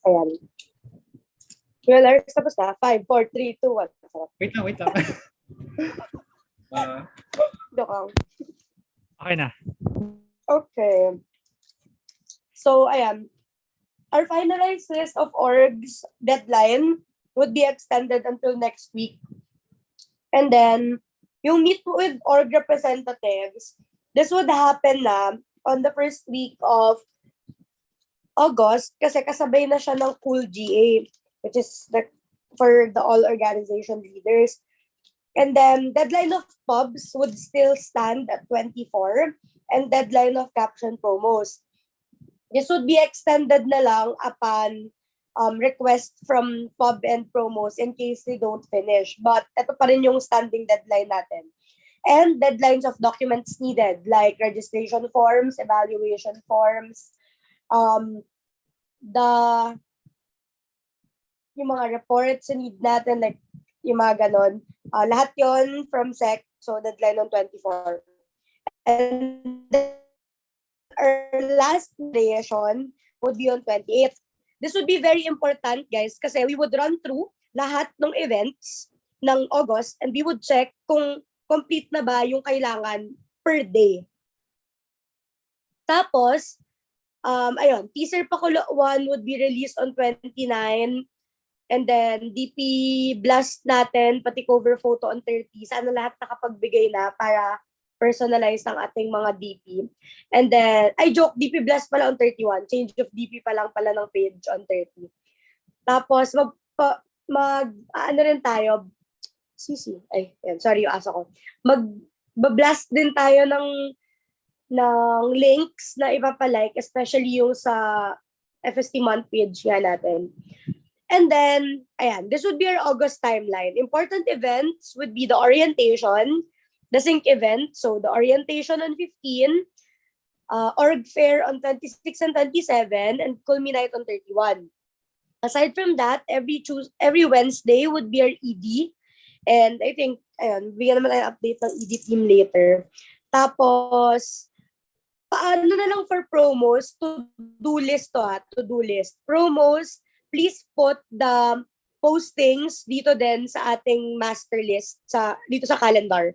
Ayan. Jewelers, tapos na. 5, 4, 3, 2, 1. Wait lang. Joke lang. Okay na. Okay. So, ayan. Our finalized list of orgs deadline would be extended until next week. And then, yung meet with org representatives, this would happen na on the first week of August kasi kasabay na siya ng Cool GA, which is for the all organization leaders. And then, deadline of pubs would still stand at 24 and deadline of caption promos. This would be extended na lang upon request from pub and promos in case they don't finish. But ito pa rin yung standing deadline natin. And deadlines of documents needed like registration forms, evaluation forms, yung mga reports na need natin, like yung mga ganon. Lahat yon from SEC, so deadline on 24. And our last variation would be on 28th. This would be very important, guys, kasi we would run through lahat ng events ng August and we would check kung complete na ba yung kailangan per day. Tapos, ayun, teaser Pakulo 1 would be released on 29 and then DP blast natin, pati cover photo on 30. Sana lahat nakapagbigay na para personalize ang ating mga DP. And then, I joke, DP blast pala on 31. Change of DP pa lang pala ng page on 30. Tapos, ano rin tayo, sorry yung aso ko. Mag-blast din tayo ng links na ipapalike, especially yung sa FST month page nga natin. And then, ayan, this would be our August timeline. Important events would be the orientation, the sync event, so the orientation on 15, org fair on 26 and 27, and culminate on 31. Aside from that, every Wednesday would be our ED, and I think, ayun, bigyan naman tayo update ng ED team later. Tapos, paano na lang for promos, to-do list. Promos, please put the postings dito din sa ating master list, dito sa calendar.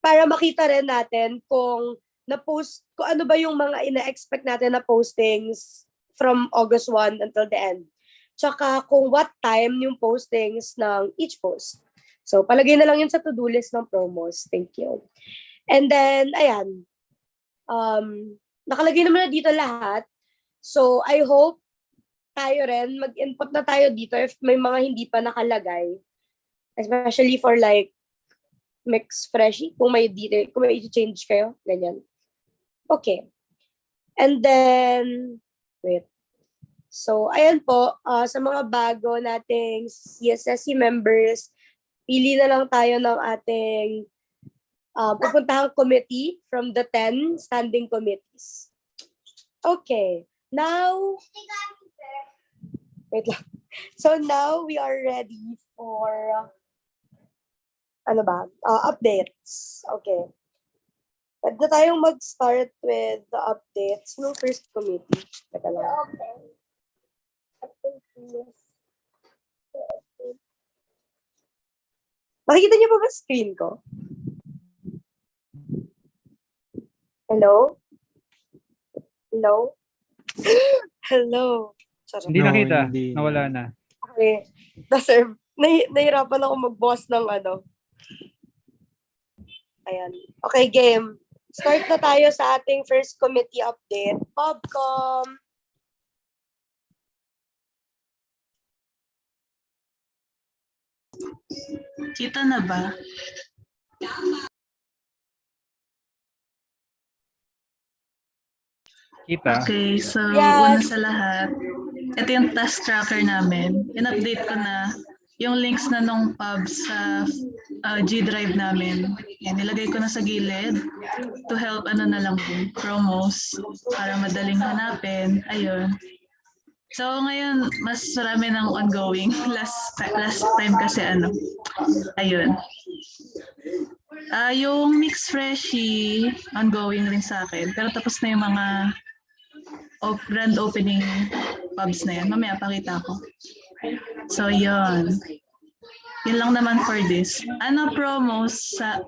Para makita rin natin kung ano ba yung mga ina-expect natin na postings from August 1 until the end. Tsaka kung what time yung postings ng each post. So, palagay na lang yun sa to-do list ng promos. Thank you. And then, ayan. Nakalagay naman na dito lahat. So, I hope tayo rin, mag-input na tayo dito if may mga hindi pa nakalagay. Especially for like, mix freshie, kung may detail, kung may i-change kayo, ganyan. Okay. And then, wait. So, ayan po, sa mga bago nating CSSC members, pili na lang tayo ng ating pupuntahang committee from the 10 standing committees. Okay. Now, wait lang. So now we are ready for updates. Okay. Pwede tayong mag-start with the updates ng first committee. Teka lang. Nakikita niyo pa ba screen ko? Hello? Hello? Hello? Sorry. Hindi nakita. hindi. Nawala na. Okay. Sir, nahirapan ako mag-boss ng ano. Ayan. Okay, game. Start na tayo sa ating first committee update. Popcom. Kita na ba? Kita. Okay, so Yes. una sa lahat, ito yung task tracker namin. In-update ko na yung links na nung pub sa G Drive namin. Yan, nilagay ko na sa gilid to help promos para madaling hanapin. Ayun. So ngayon, mas marami ng ongoing. Last time kasi ayun. Yung Mix Freshie, ongoing rin sa akin. Pero tapos na yung mga grand opening pubs na yan. Mamaya pakita ko. So, yun. Yun lang naman for this. Ano promos sa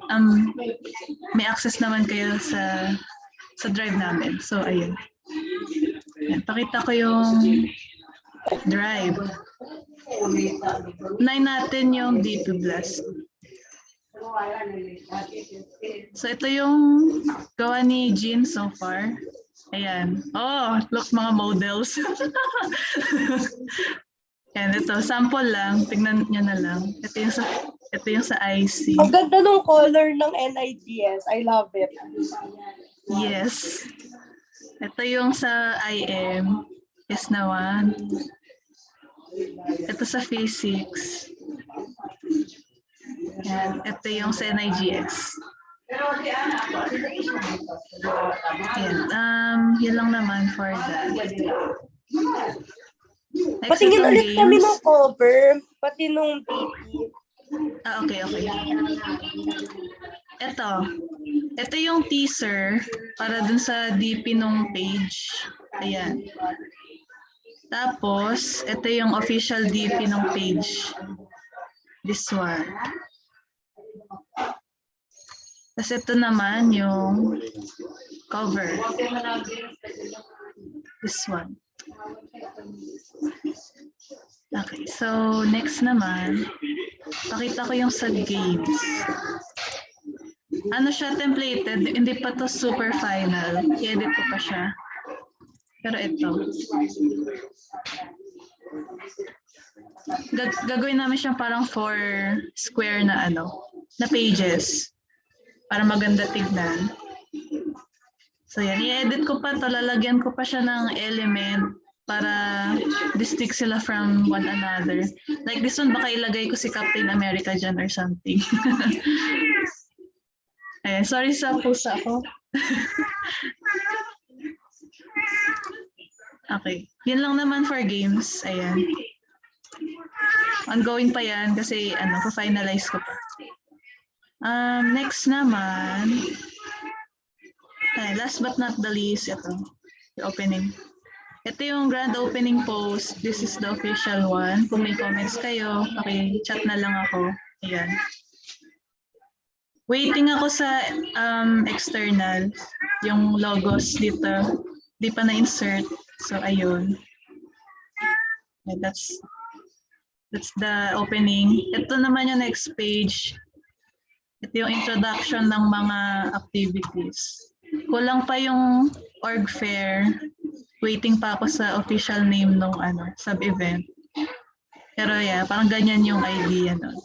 may access naman kayo sa drive namin. So, ayun. Yan, pakita ko yung drive. Unahin natin yung D2 Blast. So, ito yung gawa ni Jean so far. Ayan. Oh, look mga models. Yan, ito. Sample lang. Tignan nyo na lang. Ito yung sa IC. Ang ganda ng color ng NIGS. I love it. Yes. Ito yung sa IM. Yes naman. Ito sa physics. Yan. Ito yung sa NIGS. Yan. Yun lang naman for that. Patingin ulit kami ng cover, pati nung DP. Okay. Ito yung teaser para dun sa DP nung page. Ayan. Tapos, ito yung official DP nung page. This one. Tapos ito naman yung cover. This one. Okay, so next naman, pakita ko yung sa games. Ano siya, templated, hindi pa to super final. I-edit ko pa siya. Pero ito. Gagawin namin siyang parang 4 square na na pages. Para maganda tignan. So yan, i-edit ko pa to, lalagyan ko pa siya ng element para distinct sila from one another. Like this one, baka ilagay ko si Captain America dyan or something. Ayan, sorry sa pusa ko. Okay, yun lang naman for games. Ayan. Ongoing pa yan kasi pa-finalize ko pa. Next naman, last but not the least, ito, the opening. Ito yung grand opening post. This is the official one. Kung may comments kayo, chat na lang ako. Ayan. Waiting ako sa external. Yung logos dito. Di pa na-insert. So, ayun. Yeah, that's the opening. Ito naman yung next page. Ito yung introduction ng mga activities. Kulang pa yung org fair. Waiting pa ako sa official name ng sub-event. Pero yeah, parang ganyan yung idea nun.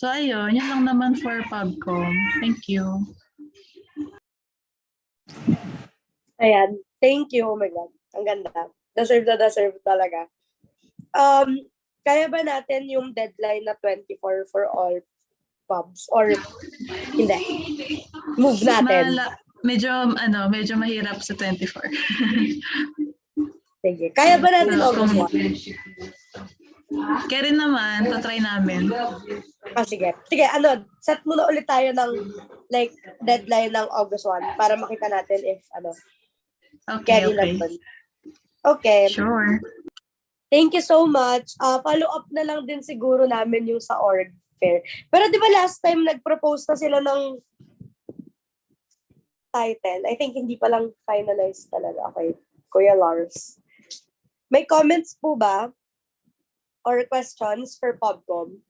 So ayun, yun lang naman for PubCom. Thank you. Ayan. Thank you. Oh my God. Ang ganda. Deserve talaga. Kaya ba natin yung deadline na 24 for all pubs? Or hindi? Move natin. Medyo mahirap sa 24. Sige. Kaya ba natin August 1? Kaya rin naman, try namin. Sige. Sige, set muna ulit tayo ng deadline ng August 1 para makita natin if Okay. Okay. Sure. Thank you so much. Follow up na lang din siguro namin yung sa org fair. Pero di ba last time nag-propose na sila ng title? I think hindi pa lang finalized talaga. Okay. Kuya Lars. May comments po ba? Or questions for PubCom?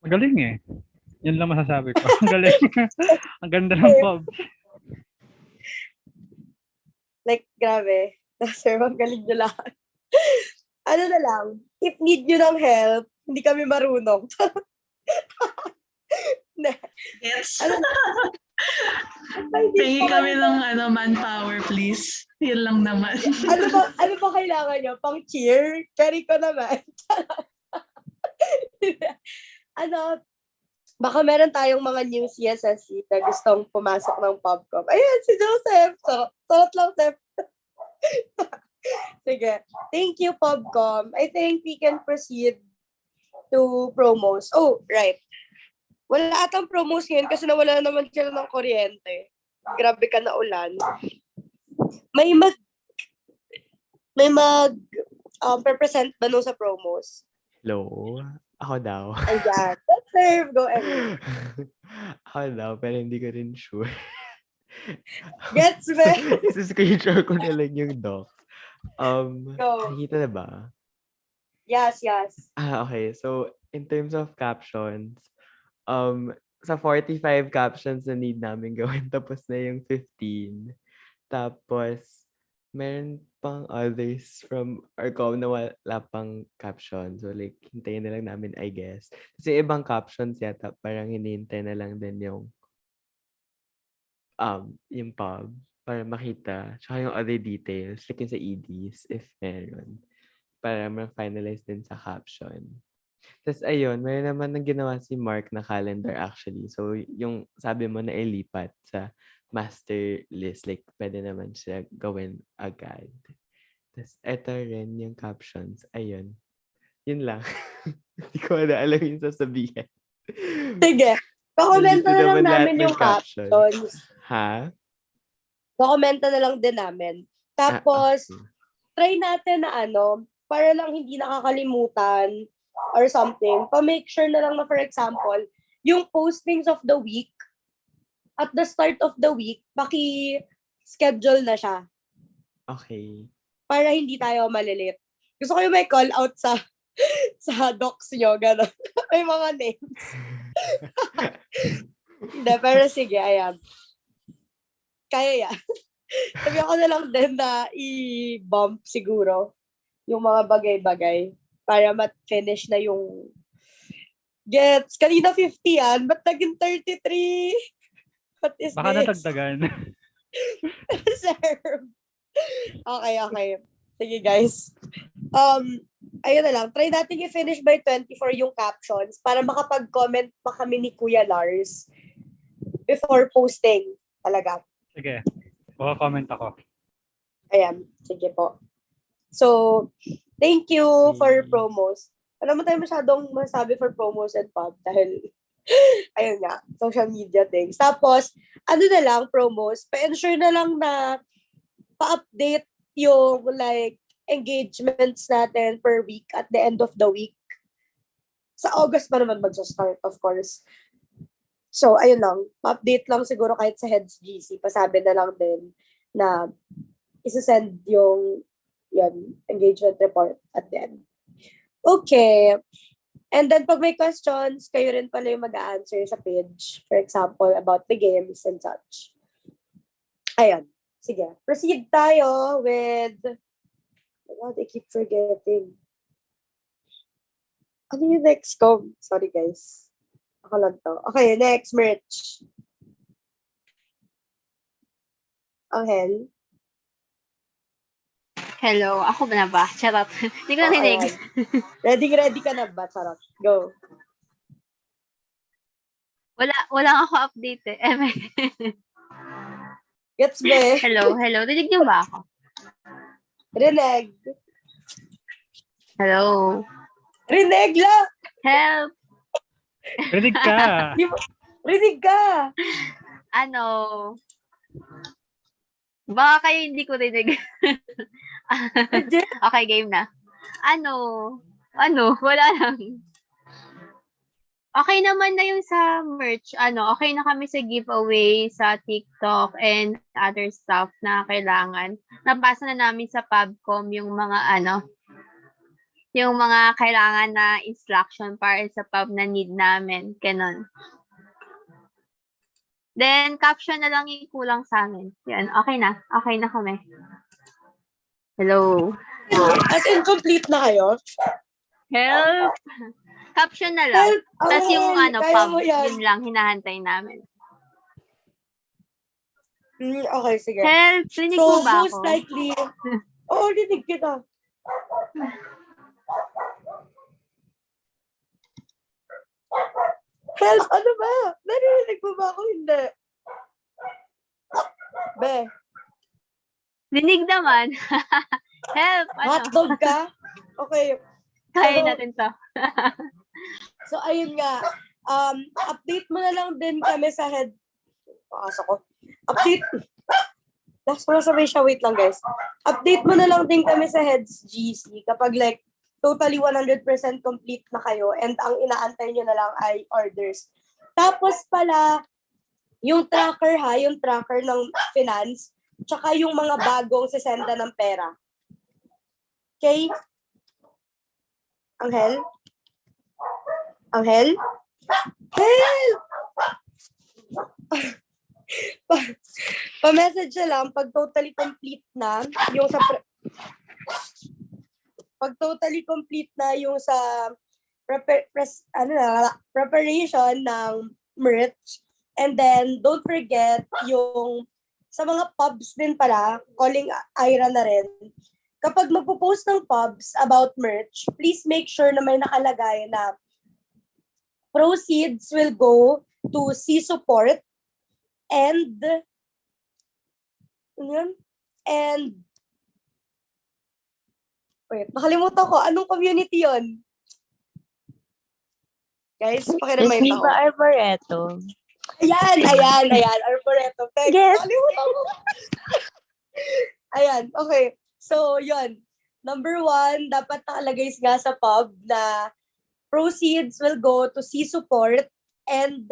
Magaling eh. Yun lang masasabi ko. Ang galing. Ang ganda ng pub. Grabe. Sir, magaling nyo lang. Na lang, if need nyo ng help, hindi kami marunong. Yes. Tingin kami ng manpower, please. Yun lang naman. Ano ba kailangan nyo? Pang cheer? Carry ko naman. Baka meron tayong mga new CSSC na gustong pumasok ng PubCom. Ayan, si Joseph. Sarot lang, Seth. Sige. Thank you, PubCom. I think we can proceed to promos. Oh, right. Wala atang promos ngayon kasi nawala naman sila ng kuryente. Grabe ka na ulan. May represent ba nung sa promos? Hello? Ako daw. Ayan. Let's serve. Go, Erin. Ako daw, pero hindi ko rin sure. Gets me? Screenshot ko na lang yung docs. Go. Nakita na ba? Yes. Okay. So, in terms of captions, sa 45 captions na need namin gawin, tapos na yung 15. Tapos, meron pang others from our com na wala pang caption. So, like, hintayin na lang namin, I guess. Kasi ibang captions yata, parang hinihintay na lang din yung pub para makita. Tsaka yung other details, like yung sa EDs, if meron. Para ma-finalize din sa caption. Tapos ayun, mayroon naman nang ginawa si Mark na calendar actually. So yung sabi mo na ilipat sa master list, like pwede naman siya gawin agad. Tapos eto rin yung captions. Ayun. Yun lang. Hindi ko na alam yung sasabihin. Sige. Kakomenta Nandito na lang naman lahat namin ng yung captions. Ha? Kakomenta na lang din namin. Tapos, Okay. try natin na para lang hindi nakakalimutan or something, pa-make sure na lang na, for example, yung postings of the week, at the start of the week, paki-schedule na siya. Okay. Para hindi tayo malilit. Gusto ko yung may call out sa docs nyo, gano'n. May mga names. Hindi, pero sige, ayan. Kaya yan. Sabi ako na lang din na i-bump siguro yung mga bagay-bagay para mat-finish na yung gets. Kanina 50 yan, ba't naging 33? What is Baka this? natagdagan. Sir. Okay. Sige, guys. Ayun na lang. Try natin i-finish by 24 yung captions para makapag-comment pa kami ni Kuya Lars before posting. Talaga. Sige. Baka-comment ako. Ayan. Sige po. So, thank you for promos. Wala mo tayo masyadong masabi for promos and pub dahil ayun nga, social media things. Tapos, na lang, promos, pa-ensure na lang na pa-update yung like engagements natin per week at the end of the week. Sa August pa naman magsa-start, of course. So, ayun lang. Pa-update lang siguro kahit sa Heads GC. Pasabi na lang din na isa-send yung engagement report at the end. Okay. And then pag may questions, kayo rin pala yung mag-a-answer sa page. For example, about the games and such. Ayan. Sige. Proceed tayo with... Oh, I keep forgetting. Ano yung next ko? Sorry, guys. Ako lang to. Okay, next, merch. Angel? Hello, ako ba na ba? Charot. Hindi ko narinig. Ready ka na ba? Sarap. Go. Wala ako update eh. Gets me? Hello. Dinig niyo ba ako? Reneg. Hello. Reneg lang! Help! Rinig ka! Reneg ka! Ano? Baka kayo hindi ko rinig. Okay, game na. Ano? Wala lang. Okay naman na yung sa merch. Okay na kami sa giveaway, sa TikTok, and other stuff na kailangan. Napasa na namin sa Pubcom yung mga yung mga kailangan na instruction para sa pub na need namin. Ganon. Then, caption na lang yung kulang sa amin. Yan, okay na. Okay na kami. Hello. As in, complete na kayo? Help! Caption na lang. Help! Tapos yung kaya mo pub, yan. yun lang, hinahantay namin. Okay, sige. Help! Rinig So, mo ba most ako? likely, rinig kita. Help! Ano ba? Narinig mo ba ako? Hindi. Be. Rinig naman. Help! Hotdog ka? Okay. Kaya natin to. So, ayun nga. Update mo na lang din kami sa head... Pakasa ko. Update Last mo nasabay siya, wait lang guys. Update mo na lang din kami sa Heads GC kapag like totally 100% complete na kayo and ang inaantay nyo na lang ay orders. Tapos pala, yung tracker ng finance, tsaka yung mga bagong sesenda ng pera. Okay? Angel? Angel? Help! Pa-message na lang pag totally complete na yung sa preparation ng merch. And then don't forget yung sa mga pubs din pala, calling Ira na rin. Kapag magpo-post ng pubs about merch, please make sure na may nakalagay na proceeds will go to C-Support and wait, nakalimutan ko. Anong community yon? Guys, pakiremind Di ako. ba Arboreto? Ayan. Arboreto. Thanks. Yes. Nakalimutan ko. Ayan, okay. So, yun. Number 1, dapat nakalagay nga sa pub na proceeds will go to C-Support and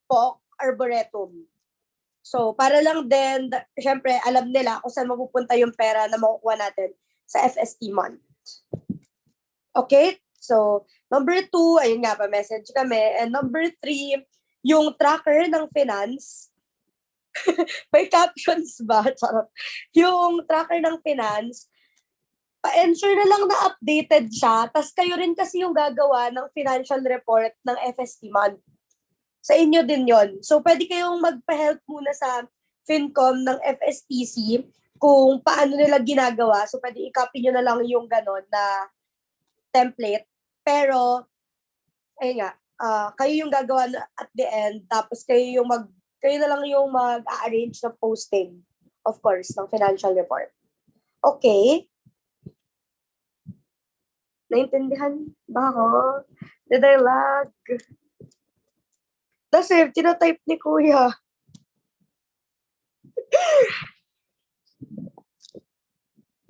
POC Arboretum. So, para lang din, syempre, alam nila kung saan mapupunta yung pera na makukuha natin sa FST month. Okay? So, number 2, ayun nga, pa-message kami. And number 3, yung tracker ng finance. May captions ba? Charot. Yung tracker ng finance, pa-ensure na lang na updated siya. Tapos kayo rin kasi yung gagawa ng financial report ng FST month. Sa inyo din yon. So, pwede kayong magpa-help muna sa FinCom ng FSTC kung paano nila ginagawa. So, pwede i-copy nyo na lang yung ganon na template. Pero, ayun nga, kayo yung gagawa at the end. Tapos kayo na lang yung mag-arrange ng posting, of course, ng financial report. Okay? Naintindihan ba ako? Did I lag? Kasi, tinatype ni Kuya.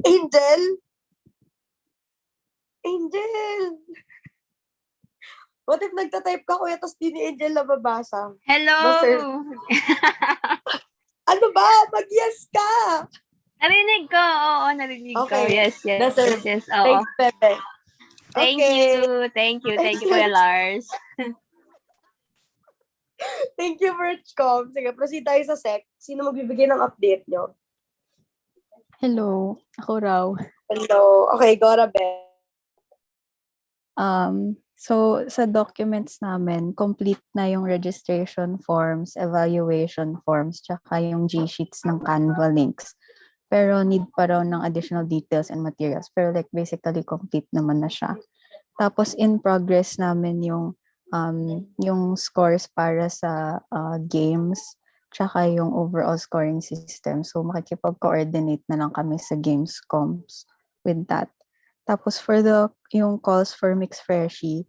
Angel? What if nagtatype ka, Kuya, tapos di ni Angel nababasa? Hello! Basta- Ano ba? Mag-yes ka! Narinig ko. Oo, narinig ko. Okay. Yes. Deserve. Yes. Oo. Thanks, Pepe. Thank Okay. you. Thank you, Kuya Lars. Thank you, Virchcom. Sige, proceed tayo sa SEC. Sino magbibigay ng update nyo? Hello, ako raw. Hello. Okay, go, Rabe. So sa documents namin, complete na yung registration forms, evaluation forms, tsaka yung G-sheets ng Canva links. Pero need pa raw ng additional details and materials. Pero like basically complete naman na siya. Tapos in progress namin yung scores para sa games, tsaka yung overall scoring system. So makikipag-coordinate na lang kami sa games comps with that. Tapos for yung calls for Mix Freshie,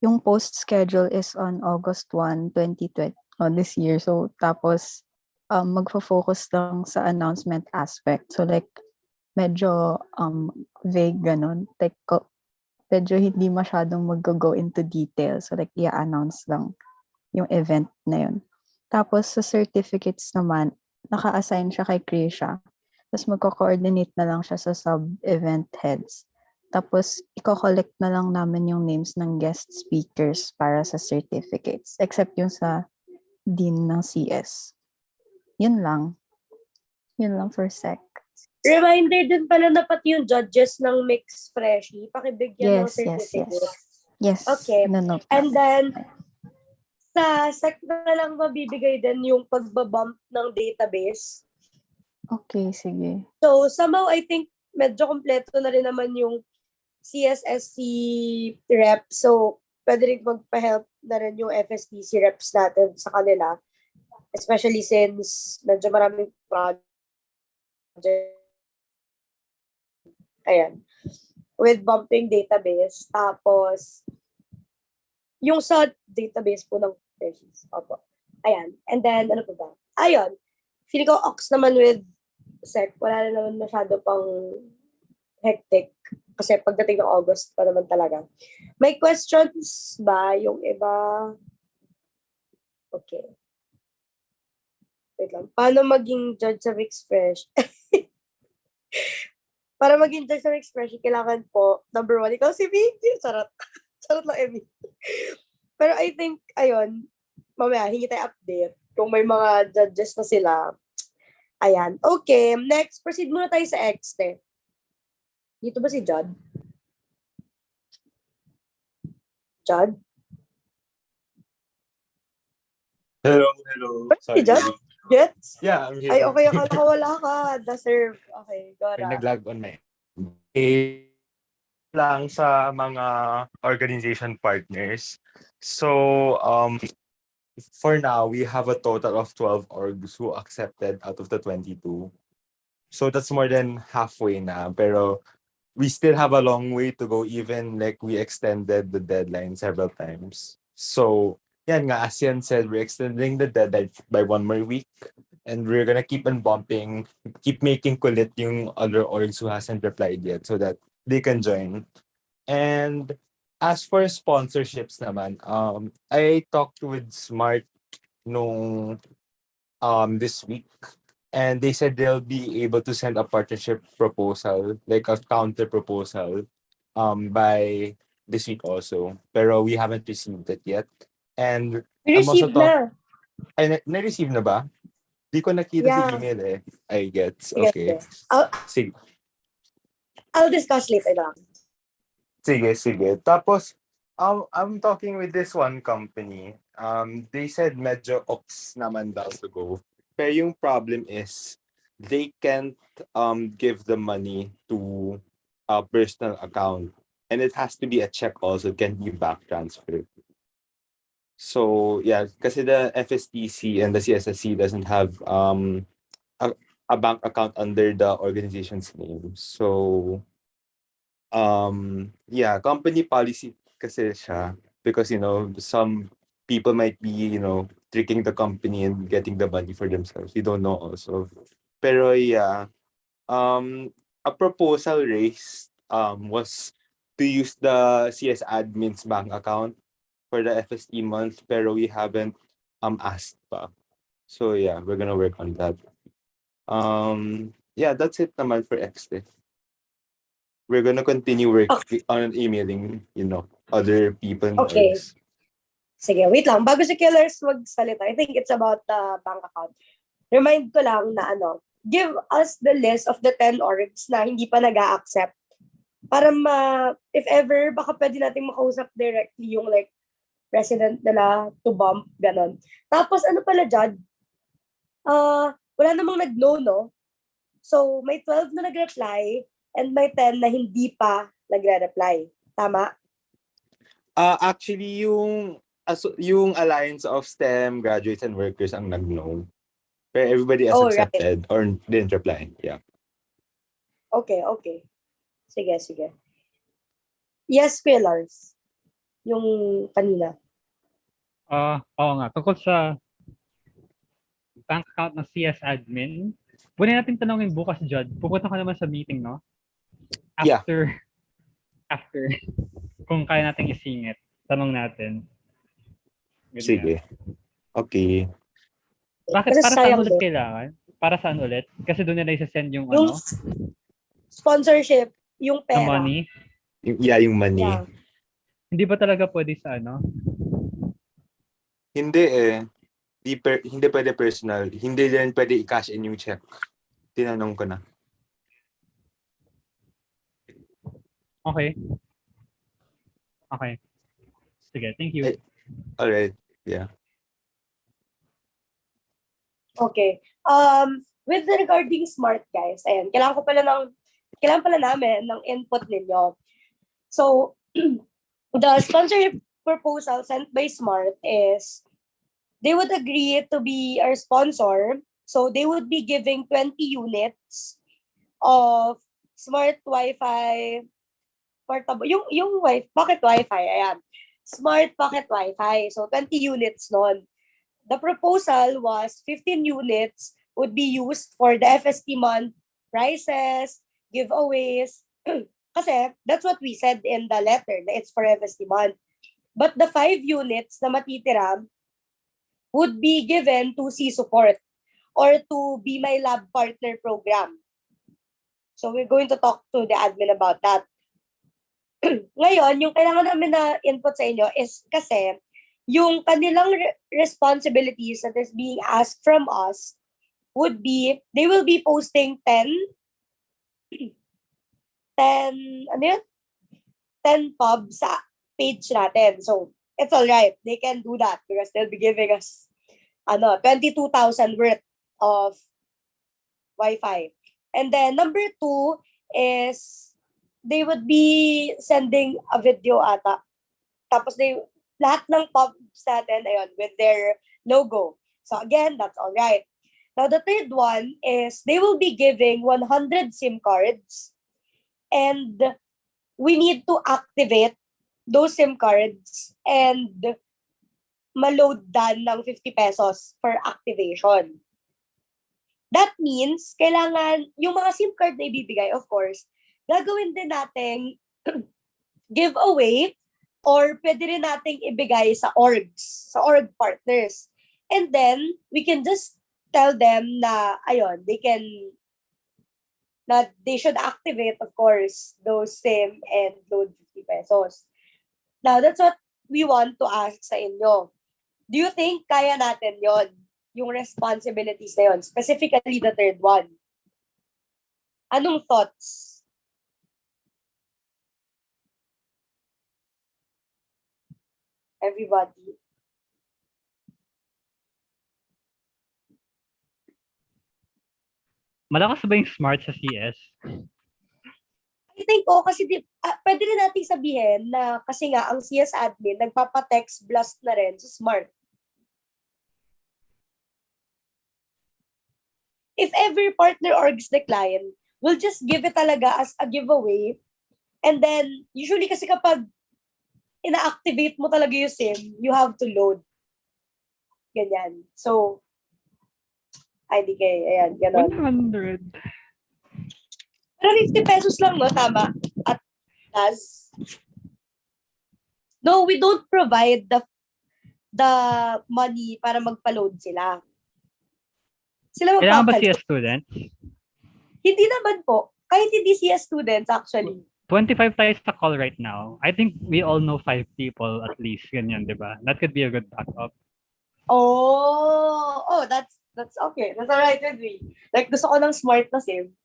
yung post schedule is on August 1, 2020, this year. So tapos magfo-focus lang sa announcement aspect. So like medyo vague ganun. Like medyo hindi masyadong mag-go into detail. So like i-announce lang yung event na yun. Tapos sa certificates naman, naka-assign siya kay Krisha. Tapos magko-coordinate na lang siya sa sub-event heads. Tapos i-collect na lang namin yung names ng guest speakers para sa certificates. Except yung sa dean ng CS. Yun lang. Yun lang for SEC. Reminder din pala na pati yung judges ng Mix Freshie, pakibigyan ng Yes. certificate. Yes. Okay. No. And then, sa SEC na lang mabibigay din yung pagbabump ng database. Okay, sige. So, somehow, I think, medyo kompleto na rin naman yung CSSC rep. So, pwede rin magpa-help na rin yung FSTC reps natin sa kanila. Especially since medyo maraming project. Ayan. With bumping database. Tapos, yung sa database po ng Freshies. Opo. Ayan. And then, ano pa ba? Ayun. feeling ko ox naman with sec, wala na naman masyado pang hectic. Kasi pagdating ng August pa naman talaga. May questions ba yung iba? Okay. Wait lang. Paano maging judge sa mixed fresh? Para maging judge sa mixed fresh, kailangan po, number 1, ikaw si Vicky. Charot. Charot lang, Emmy. Pero I think, ayun, mamaya, hingi tayo update. Kung may mga judges na sila. Ayan. Okay, next, proceed muna tayo sa Exte. Dito ba si Judd? Judd? Hello. Si Judd? Gets? Yeah, I'm here. Ay, okay, akala ko wala ka. Deserve. Okay, go May na. nag-lag on my lang sa mga organization partners. So, for now, we have a total of 12 orgs who accepted out of the 22. So that's more than halfway na. Pero we still have a long way to go, even like we extended the deadline several times. So, yan nga, as Yan said, we're extending the deadline by 1 more week. And we're gonna keep on bumping, keep making kulit yung other orgs who hasn't replied yet so that they can join. And as for sponsorships naman, I talked with Smart nung this week, and they said they'll be able to send a partnership proposal, like a counter proposal, by this week also. Pero we haven't received it yet. And We I'm also received na. Ay, na-receive na ba? Di ko nakita Yeah. sa email eh. I gets. Sige, Okay. sige. Sige. I'll discuss later lang. Sige. Tapos, I'm talking with this one company. They said medyo ops naman daw to go. Pero yung problem is, they can't give the money to a personal account. And it has to be a check also. It can't be back transferred. So, yeah, kasi the FSTC and the CSSC doesn't have a bank account under the organization's name. So, yeah, company policy kasi siya because, some people might be, tricking the company and getting the money for themselves. We don't know also. Pero yeah, a proposal raised was to use the CS admin's bank account for the FST month, pero we haven't asked pa. So yeah, we're gonna work on that. Yeah, that's it naman for XT. We're gonna continue working on emailing, other people in Okay. orgs. Sige, wait lang. Bago si Killers magsalita, I think it's about the bank account. Remind ko lang na give us the list of the 10 orgs na hindi pa nag-a-accept. Para if ever, baka pwede natin makausap directly yung like president nila to bump, ganon. Tapos ano pala, Judd? Wala namang nag-no, no? So, may 12 na nag-reply and may 10 na hindi pa nagre-reply. Tama? Actually, yung Alliance of STEM Graduates and Workers ang nag-no. Pero everybody has accepted or didn't reply. Yeah. Okay. Sige. Yes, Kuya Lars. Yung kanina. Oo nga. Tungkol sa bank account ng CS admin, pwede natin tanongin bukas, Judd. Pupunta ka naman sa meeting, no? After, kung kaya nating isingit, tanong natin. Ganyan. Sige. Okay. Bakit? Kasi Para saan sayang ulit din. kailangan? Para saan ulit? Kasi doon nila isa-send yung Sponsorship, yung the pera. money. Yung money. Yeah. Hindi ba talaga pwede sa Hindi eh. Hindi pwede personal. Hindi din pwede i-cash in yung check. Tinanong ko na. Okay. Sige, thank you. Alright. Yeah. Okay. With regarding smart, guys, ayan, kailangan pala namin ng input ninyo. So, the sponsorship proposal sent by Smart is they would agree to be our sponsor. So, they would be giving 20 units of smart Wi-Fi portable. Yung pocket Wi-Fi, ayan. Smart pocket Wi-Fi. So, 20 units nun. The proposal was 15 units would be used for the FST month prizes, giveaways. Kasi that's what we said in the letter, na it's for FST month. But the 5 units na matitira would be given to C support or to Be My Lab Partner program. So we're going to talk to the admin about that. Ngayon, yung kailangan namin na input sa inyo is kasi yung kanilang responsibilities that is being asked from us would be, they will be posting 10 pubs sa page natin. So, it's alright. They can do that because they'll be giving us 22,000 worth of Wi-Fi. And then, number 2 is they would be sending a video ata. Tapos, lahat ng pubs natin, ayun, with their logo. So, again, that's alright. Now, the third one is they will be giving 100 SIM cards. And we need to activate those SIM cards and ma-load dan ng 50 pesos for activation. That means, kailangan, yung mga SIM card na ibibigay, of course, gagawin din nating giveaway or pwede rin nating ibigay sa orgs, sa org partners. And then, we can just tell them na, ayun, they should activate, of course, those SIM and load 50 pesos. Now, that's what we want to ask sa inyo. Do you think kaya natin yon, yung responsibilities na yon, specifically the third one? Anong thoughts? Everybody. Malakas ba yung smart sa CS? I think, kasi pwede rin natin sabihin na kasi nga ang CS admin nagpapa-text blast na rin sa smart. If ever partner orgs decline, we'll just give it talaga as a giveaway. And then, usually kasi kapag ina-activate mo talaga yung SIM, you have to load. Ganyan. So, IDK, ayan, gano'n. 100. Pero 50 pesos lang, no? Tama. At as no, we don't provide the money para magpa-load sila. Sila Kailangan ba magpapal. CS students? Hindi naman po. Kahit hindi CS students, actually. 25 tayo sa call right now. I think we all know 5 people at least. Ganyan, di ba? That could be a good backup. Oh, that's okay. That's alright with me. Like, gusto ko ng smart na SIM.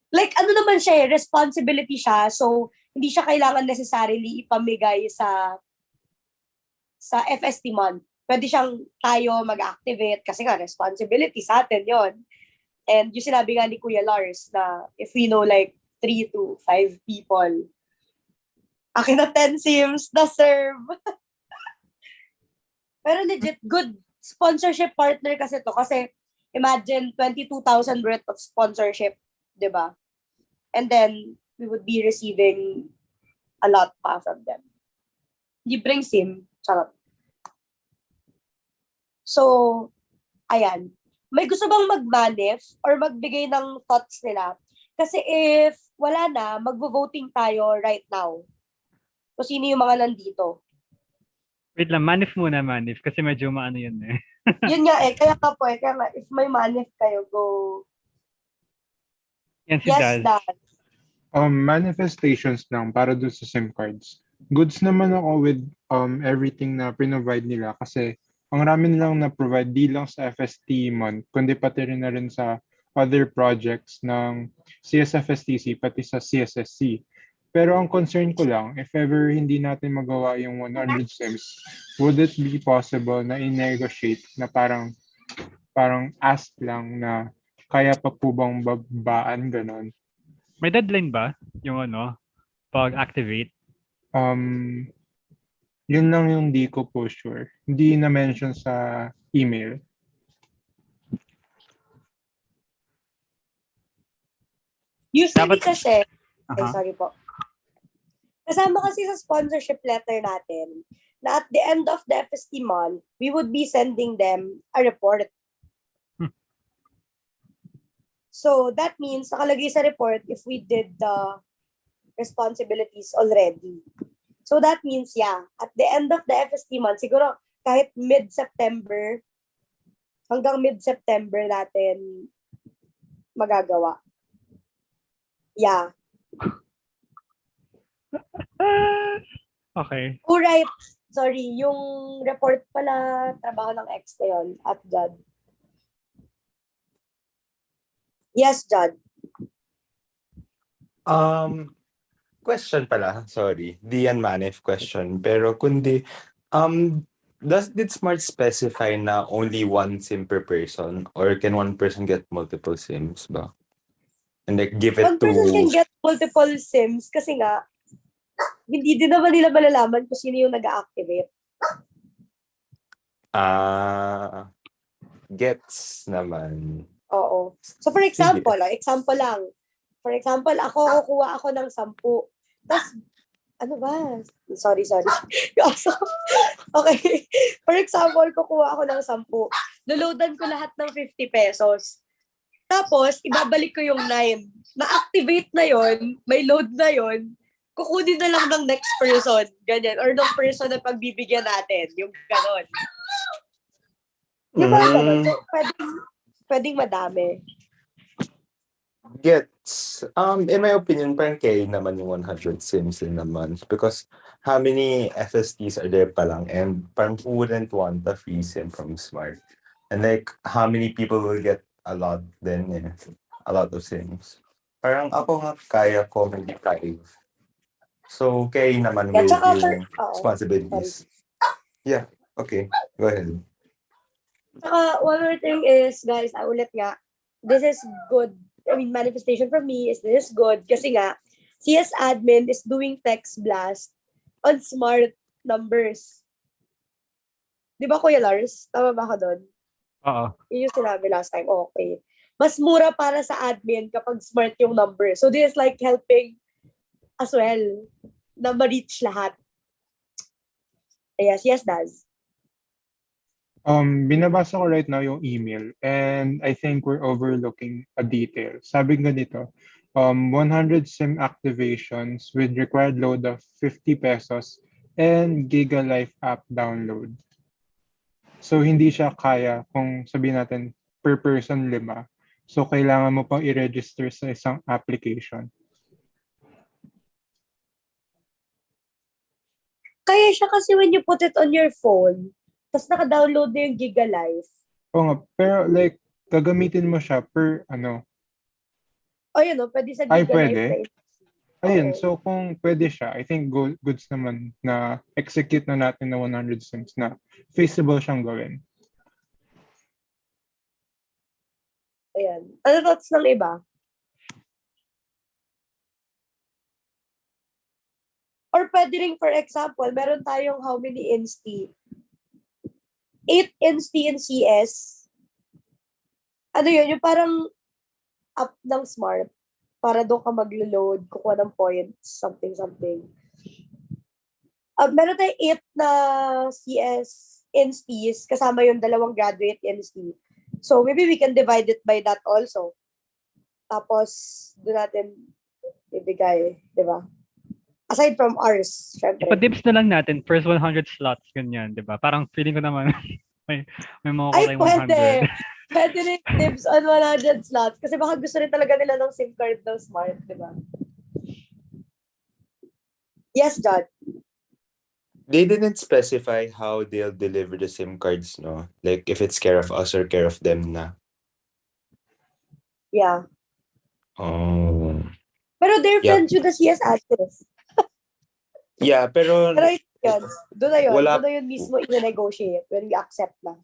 Like, ano naman siya responsibility siya. So, hindi siya kailangan necessarily ipamigay sa FST month. Pwede siyang tayo mag-activate kasi nga, responsibility sa atin yon. And yung sinabi nga ni Kuya Lars na if we know like 3 to 5 people, akin na 10 SIMs na serve. Pero legit, good sponsorship partner kasi to. Kasi imagine 22,000 worth of sponsorship, di ba? And then, we would be receiving a lot pa from them. Libreng SIM. Charot. So, ayan. May gusto bang mag-manif or magbigay ng thoughts nila? Kasi if wala na, magvo-voting tayo right now. So, sino yung mga nandito? Wait lang, manif muna, manif. Kasi medyo maano yun eh. Yun nga kaya nga, if may manif kayo, go. Yan si Yes, Daz. Dad. Manifestations lang para dun sa SIM cards. Goods naman ako with everything na provide nila kasi ang rami nilang na-provide di lang sa FST month, kundi pati rin na rin sa other projects ng CSFSTC, pati sa CSSC. Pero ang concern ko lang, if ever hindi natin magawa yung 100 SIMs, would it be possible na i-negotiate na parang ask lang na kaya pa po bang babaan, ganon? May deadline ba yung pag-activate? Yun lang yung di ko po sure. Hindi na-mention sa email. Usually Dapat- kasi, Aha. sorry po. Kasama kasi sa sponsorship letter natin na at the end of the FST month, we would be sending them a report. So that means nakalagay sa report if we did the responsibilities already. So that means, yeah, at the end of the FST month, siguro kahit mid-September, hanggang mid-September natin magagawa. Yeah. Okay. Oh, right. Sorry, yung report pala, trabaho ng ex na yun at Jud. Yes, Jud. Question pala, sorry. Di yan manif question. Pero kundi, did Smart specify na only one SIM per person? Or can one person get multiple SIMs ba? And like give One it to... person can get multiple SIMs kasi nga, hindi din naman nila malalaman kung sino yung nag-activate. Gets naman. Oo. So for example, example lang. For example, kukuha ako ng 10. Tapos, ano ba? Sorry. Okay. For example, kukuha ako ng 10. Loloadan ko lahat ng 50 pesos. Tapos, ibabalik ko yung 9. Na-activate na yon, may load na yon, kukunin na lang ng next person. Ganyan. Or ng person na pagbibigyan natin. Yung ganon. Yung parang ganon. So, pwedeng madami. Gets. In my opinion, parang kaya naman yung 100 SIMs in a month because how many FSTs are there pa lang and parang who wouldn't want a free SIM from Smart? And like, how many people will get a lot then? Yeah, a lot of SIMs. Parang ako nga kaya ko maybe 5. So, kaya naman Yeah, with tsaka yung responsibilities. Yeah, okay. Go ahead. Tsaka, one more thing is, guys, ulit nga, this is good. I mean, manifestation from me is this is good kasi nga, CS admin is doing text blast on Smart numbers. Di ba, Kuya Lars? Tama ba ka doon? Oo. Yun yung sinabi last time. Okay. Mas mura para sa admin kapag Smart yung number. So, this is like helping as well na ma-reach lahat. Yes, Daz. Binabasa ko right now yung email and I think we're overlooking a detail. Sabi ganito, 100 SIM activations with required load of 50 pesos and Giga Life app download. So hindi siya kaya kung sabihin natin per person 5. So kailangan mo pang i-register sa isang application. Kaya siya kasi when you put it on your phone, tapos naka-download na yung Giga Life. Oo nga, pero like, gagamitin mo siya per O yun, pwede sa Ay, Giga pwede? Life. Ayun, so kung pwede siya, I think goods naman na execute na natin na 100 SIMs na feasible siyang gawin. Ayan. Ano thoughts ng iba? Or pwede rin, for example, meron tayong how many insti? 8 insti in CS. Ano yun? Yung parang app ng Smart para doon ka maglo-load, kukuha ng points, something. Meron tayong 8 na CS instis kasama yung 2 graduate insti. So maybe we can divide it by that also. Tapos, doon natin ibigay, di ba? Aside from ours, syempre. Ipa-dips na lang natin, first 100 slots, ganyan, di ba? Parang feeling ko naman, may mga Ay, tayong pwede. 100. Pwede rin tips on 100 slots. Kasi baka gusto rin talaga nila ng SIM card ng Smart, di ba? Yes, John. They didn't specify how they'll deliver the SIM cards, no? Like if it's care of us or care of them na. Yeah. Oh. Pero they're Yeah. friends with the CS address. Yeah, pero Pero yun, doon na yun. Wala- Doon na yun mismo i-negotiate when we accept na.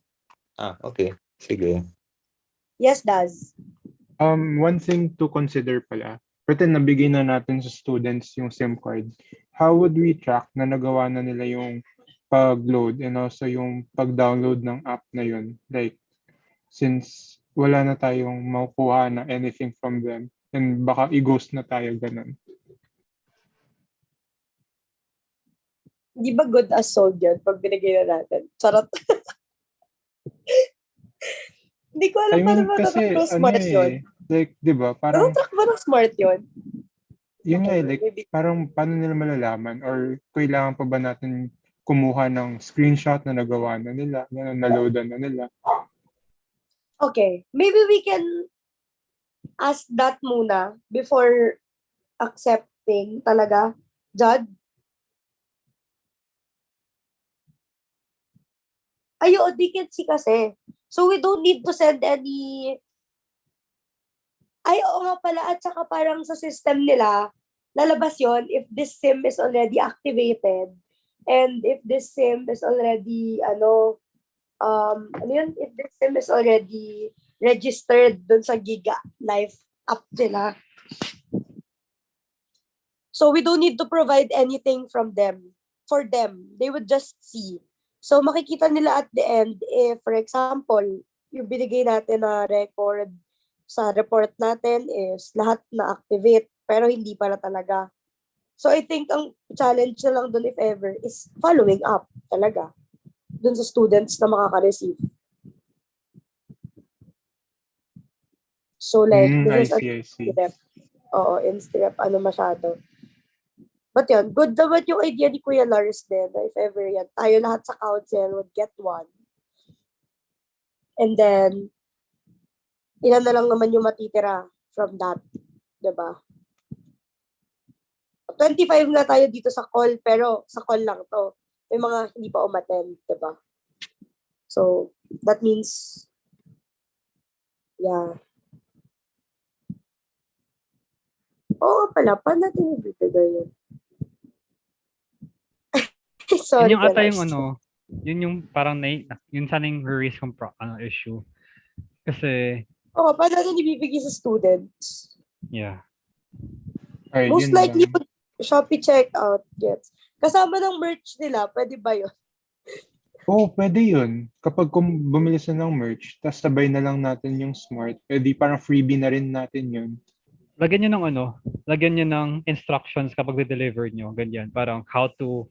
okay. Sige. Yes, Daz. One thing to consider pala, pretend nabigay na natin sa students yung SIM card. How would we track na nagawa na nila yung pag-load and also yung pag-download ng app na yun? Like, since wala na tayong makukuha na anything from them and baka i-ghost na tayo ganun. Di ba good as sold yun pag binigay na natin? Charot. Hindi ko alam I paano mean, kasi, matatrack smart yun. like, di ba, parang, Matatrack ba ng smart yun? yun nga, like, Maybe. parang, paano nila malalaman? Or, kailangan pa ba natin kumuha ng screenshot na nagawa na nila, na naloadan na nila? Okay. Maybe we can ask that muna before accepting talaga. Jud? Ayo, DKC kasi. So, we don't need to send any... Ay, oo nga pala. At saka parang sa system nila, lalabas yon if this SIM is already activated and if this SIM is already, ano yun? If this SIM is already registered dun sa Giga Life app nila. So, we don't need to provide anything from them. For them, they would just see. So, makikita nila at the end, if, for example, yung binigay natin na record sa report natin is lahat na-activate, pero hindi pala talaga. So, I think ang challenge na lang dun, if ever, is following up talaga dun sa students na makaka-receive. So, like, this is I see. step. Oo, in step, masyado. But yun, good naman yung idea ni Kuya Lars din, na if ever yan, tayo lahat sa council would get one. And then, ilan na lang naman yung matitira from that. Diba? 25 na tayo dito sa call, pero sa call lang to. May mga hindi pa umattend, diba? So, that means, yeah. Oo pala, paano natin ibibigay yun? Sorry, Yun yung ata Kuya yung Lars. yun yung parang yun sana yung raise kong issue. Kasi, Oo, paano natin ibibigay sa students? yeah. Ay, Most yun likely, lang. Shopee checkout gets. Kasama ng merch nila, pwede ba yun? Oo, pwede yun. Kapag bumili sila ng merch, tapos sabay na lang natin yung smart, pwede parang freebie na rin natin yun. Lagyan nyo ng lagyan nyo ng instructions kapag deliver nyo, ganyan. Parang how to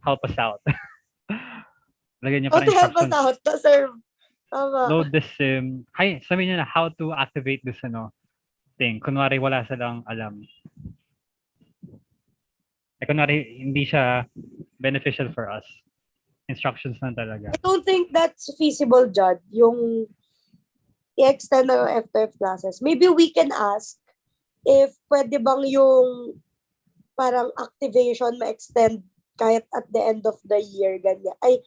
help us out. Lagyan nyo How parang to help us instructions. out to serve. Tama. Load this SIM. Sabihin nyo na how to activate this thing. Kunwari wala silang alam. Kunwari hindi siya beneficial for us. Instructions lang talaga. I don't think that's feasible, Judd, yung i-extend na yung F2F classes. Maybe we can ask if pwede bang yung parang activation ma-extend kahit at the end of the year, ganyan. Ay,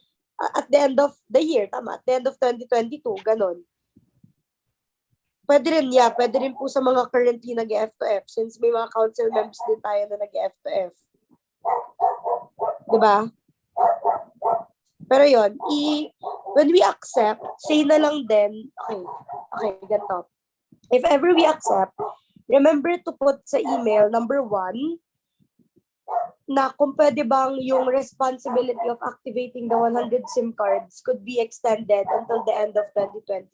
at the end of the year, tama, at the end of 2022, ganon. Pwede rin, yeah, pwede rin po sa mga currently nag-F2F since may mga council members din tayo na nag-F2F. Diba? Pero yun, when we accept, say na lang din, okay, ganito. If ever we accept, remember to put sa email, number 1, na kung pwede bang yung responsibility of activating the 100 SIM cards could be extended until the end of 2022.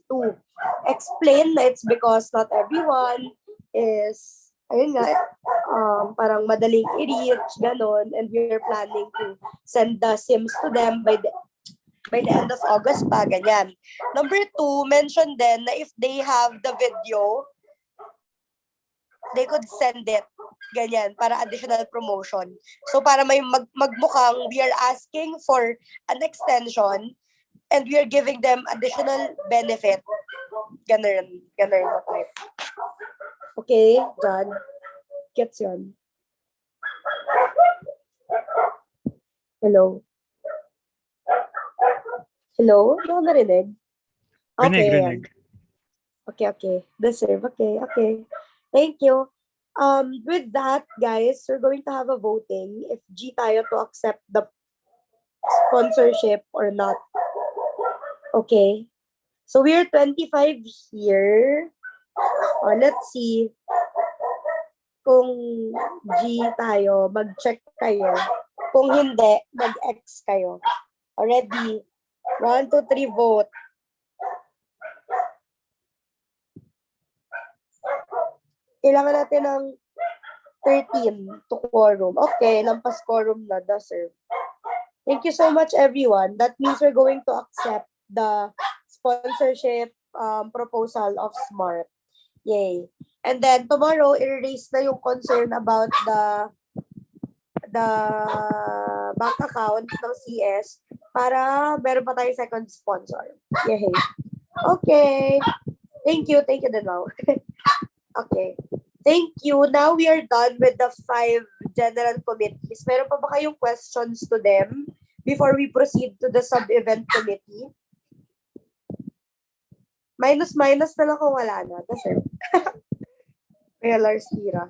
Explain na it's because not everyone is, ayun nga, parang madaling i-reach, ganon, and we're planning to send the SIMs to them by the end of August pa, ganyan. Number 2, mention then na if they have the video, they could send it, ganyan, para additional promotion. So para may magmukhang we are asking for an extension and we are giving them additional benefit. Ganun na type. Okay, John? Gets yun? Hello? Hello? Hindi ako narinig. Okay. Rinig. Okay. Deserve. Okay. Thank you. With that, guys, we're going to have a voting if G tayo to accept the sponsorship or not. Okay. So we are 25 here. Let's see kung G tayo, mag-check kayo. Kung hindi, mag-X kayo. Already. 1, 2, 3, vote. Kailangan natin ng 13 to quorum. Okay, lampas quorum na, serve. Thank you so much, everyone. That means we're going to accept the sponsorship proposal of Smart. Yay. And then tomorrow, i-raise na yung concern about the bank account ng CS para meron pa tayong second sponsor. Yay. Okay. Thank you din now. Okay. Thank you. Now we are done with the 5 general committees. Meron pa ba kayong questions to them before we proceed to the sub-event committee? Minus na lang kung wala na. Kasi kaya Lars Tira.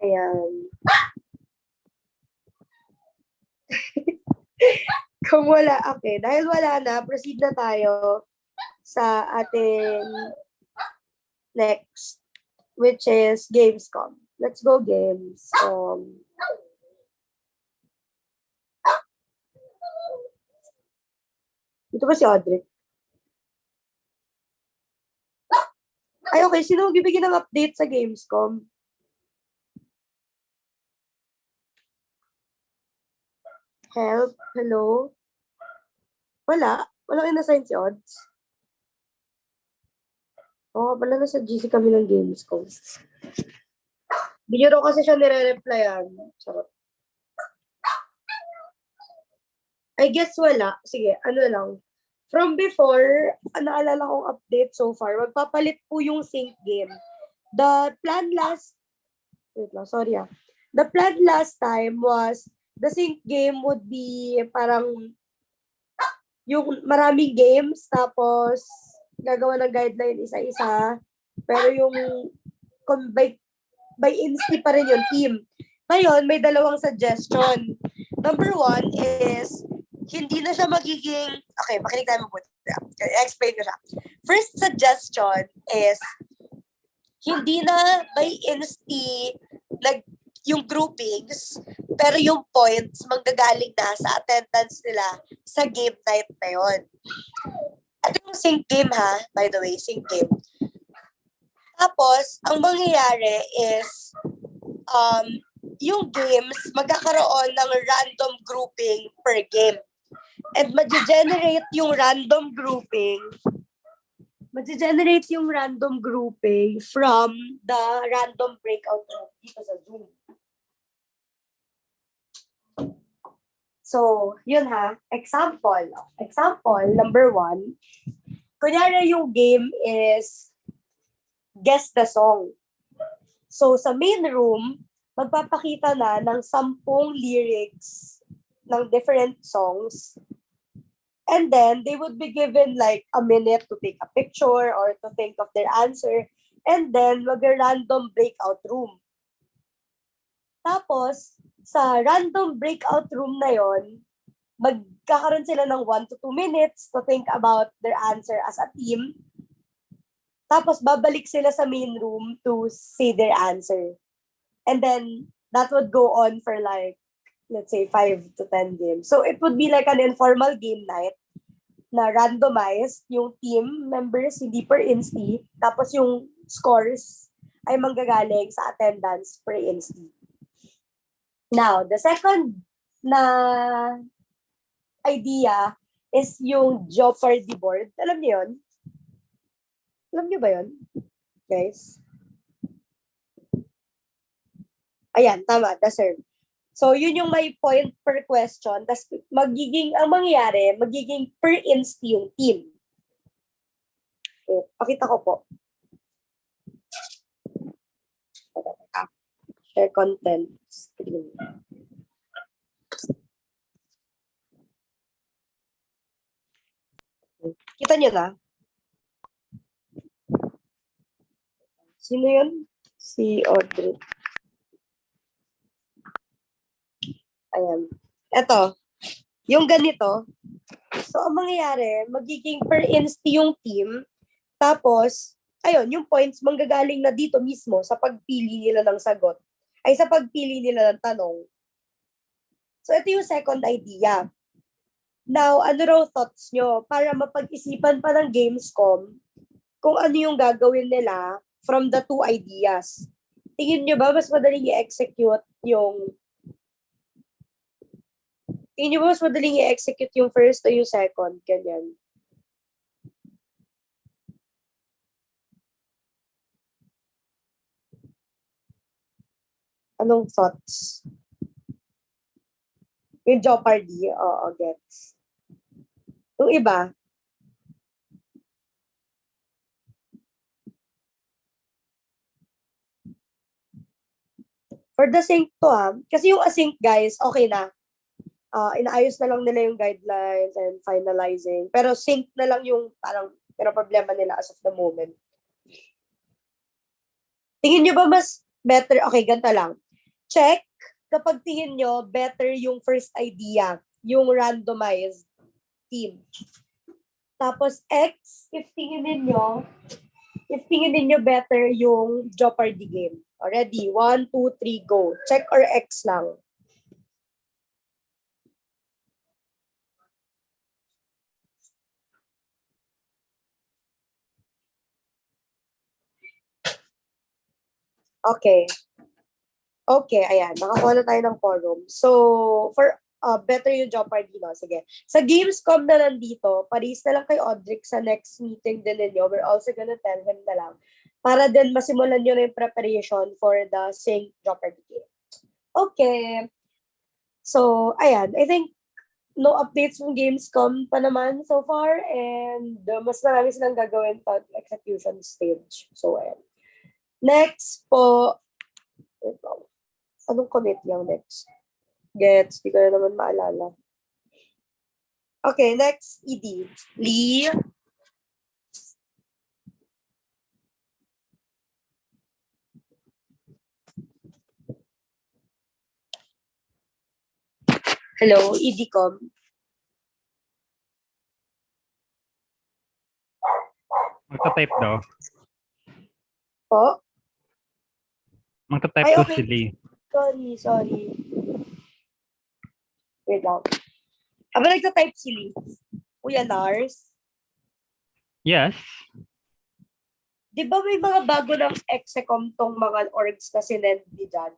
Ayan. Kung wala, okay. Dahil wala na, proceed na tayo sa ating next, which is Gamescom. Let's go Gamescom. Ito ba si Audrey? Ay, okay. Sino magbibigay ng update sa Gamescom? Help? Hello? Wala? Walang inassign si Odds? Oo, pala nasa GC kami ng Gamescom. Hindi nyo raw kasi siya nire-replyan. Charot. I guess wala. Sige, ano lang. From before, naalala kong update so far, magpapalit po yung sync game. The plan last time was the sync game would be parang yung maraming games, tapos gagawa ng guideline isa-isa. Pero yung by insti pa rin yung team. Ngayon, may dalawang suggestion. Number 1 is hindi na siya magiging, okay, makinig tayo mabuti. I-explain ko siya. First suggestion is, hindi na by insti yung groupings, pero yung points manggagaling na sa attendance nila sa game night na yun. Ito yung sync game ha, by the way, sync game. Tapos, ang mangyayari is, yung games, magkakaroon ng random grouping per game. And mag-generate yung random grouping from the random breakout room dito sa Zoom. So, yun ha. Example number 1. Kunyari yung game is guess the song. So, sa main room, magpapakita na ng 10 lyrics ng different songs. And then, they would be given like a minute to take a picture or to think of their answer. And then, mag-random breakout room. Tapos, sa random breakout room na yon, magkakaroon sila ng 1 to 2 minutes to think about their answer as a team. Tapos, babalik sila sa main room to say their answer. And then, that would go on for like, let's say, 5 to 10 games. So, it would be like an informal game night na randomized, yung team members, hindi per insti, tapos yung scores ay manggagaling sa attendance per insti. Now, the second na idea is yung Jeopardy board. Alam niyo yun? Alam niyo ba yun, guys? Ayan, tama, deserve. So, yun yung may point per question. Tapos, ang mangyayari, magiging per insti yung team. Okay, pakita ko po. Share content screen. Kita nyo na? Sino yun? Si Audrey. Ayan. Ito. Yung ganito. So, ang mangyayari, magiging per insti yung team. Tapos, ayun, yung points manggagaling na dito mismo sa pagpili nila ng sagot. Ay sa pagpili nila ng tanong. So, ito yung second idea. Now, ano raw thoughts nyo para mapag-isipan pa ng Gamescom kung ano yung gagawin nila from the 2 ideas? Tingin nyo ba mas madaling i-execute yung tingin niyo ba mas madaling i-execute yung first o yung second? Ganyan. Anong thoughts? Yung Jeopardy, oo, gets. Yung iba, for the sync to kasi yung async guys, okay na. Inaayos na lang nila yung guidelines and finalizing. Pero sync na lang yung parang problema nila as of the moment. Tingin nyo ba mas better? Okay, ganito lang. Check kapag tingin nyo better yung first idea, yung randomized team. Tapos X, if tingin ninyo better yung Jeopardy game. Already, 1, 2, 3, go. Check or X lang. Okay. Okay, ayan. Nakakuha na tayo ng forum. So, for better yung Jeopardy, no? Sige. Sa Gamescom na nandito, paris na lang kay Audric sa next meeting din ninyo. We're also gonna tell him na lang. Para din masimulan nyo na yung preparation for the Sync Jeopardy game. Okay. So, ayan. I think no updates from Gamescom pa naman so far. And mas marami silang gagawin pag execution stage. So, ayan. Next po, anong committee yung next? Gets, di ko na naman maalala. Okay, next, ED. Lee. Hello, EDCom. Magta-type daw. Po? Magta-type Ay, daw okay. si Lee. Sorry. Wait lang. Habang nagta-type si Lee. Kuya Lars, Yes. di ba may mga bago ng execom tong mga orgs na sinend ni Jan?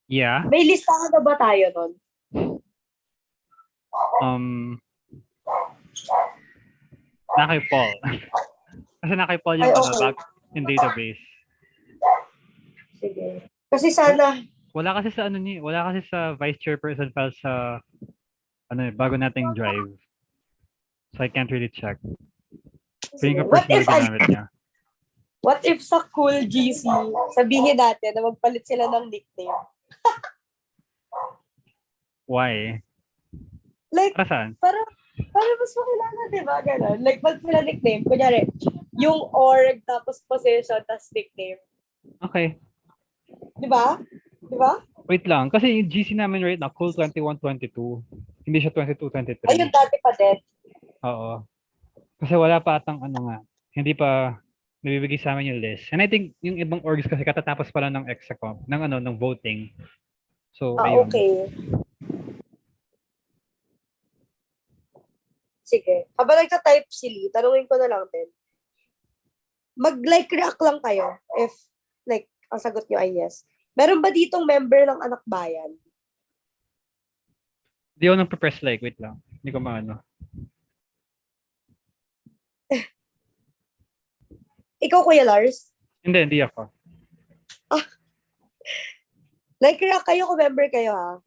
Yeah. May listahan na ba tayo nun? Nakay Paul. Kasi nakay Paul yung Ay, okay. back in database. Sige. Kasi sana, Wala kasi sa vice chairperson file sa bago nating drive. So I can't really check. Feeling ko what personal if ginamit niya. What if sa Cool GC, sabihin natin na magpalit sila ng nickname? Why? Like, Para saan? para mas makilala, di ba? Ganon. Like, pag sila nickname, kunyari, yung org, tapos position, tapos nickname. Okay. Di ba? Wait lang. Kasi yung GC namin right now, cool 21-22. Hindi siya 22-23. Ayun, dati pa din. Oo. Kasi wala pa atang hindi pa nabibigay sa amin yung list. And I think yung ibang orgs kasi katatapos pa lang ng execom, ng voting. So, ayun. Okay. Sige. Habang nagka-type si Lee, tanungin ko na lang din. Mag-like react lang kayo if, like, ang sagot nyo ay yes. Meron ba ditong member ng anak bayan? Di ako nang press like. Wait lang. Hindi ko maano. Ikaw, Kuya Lars? Hindi ako. Like react kayo kung member kayo, ha?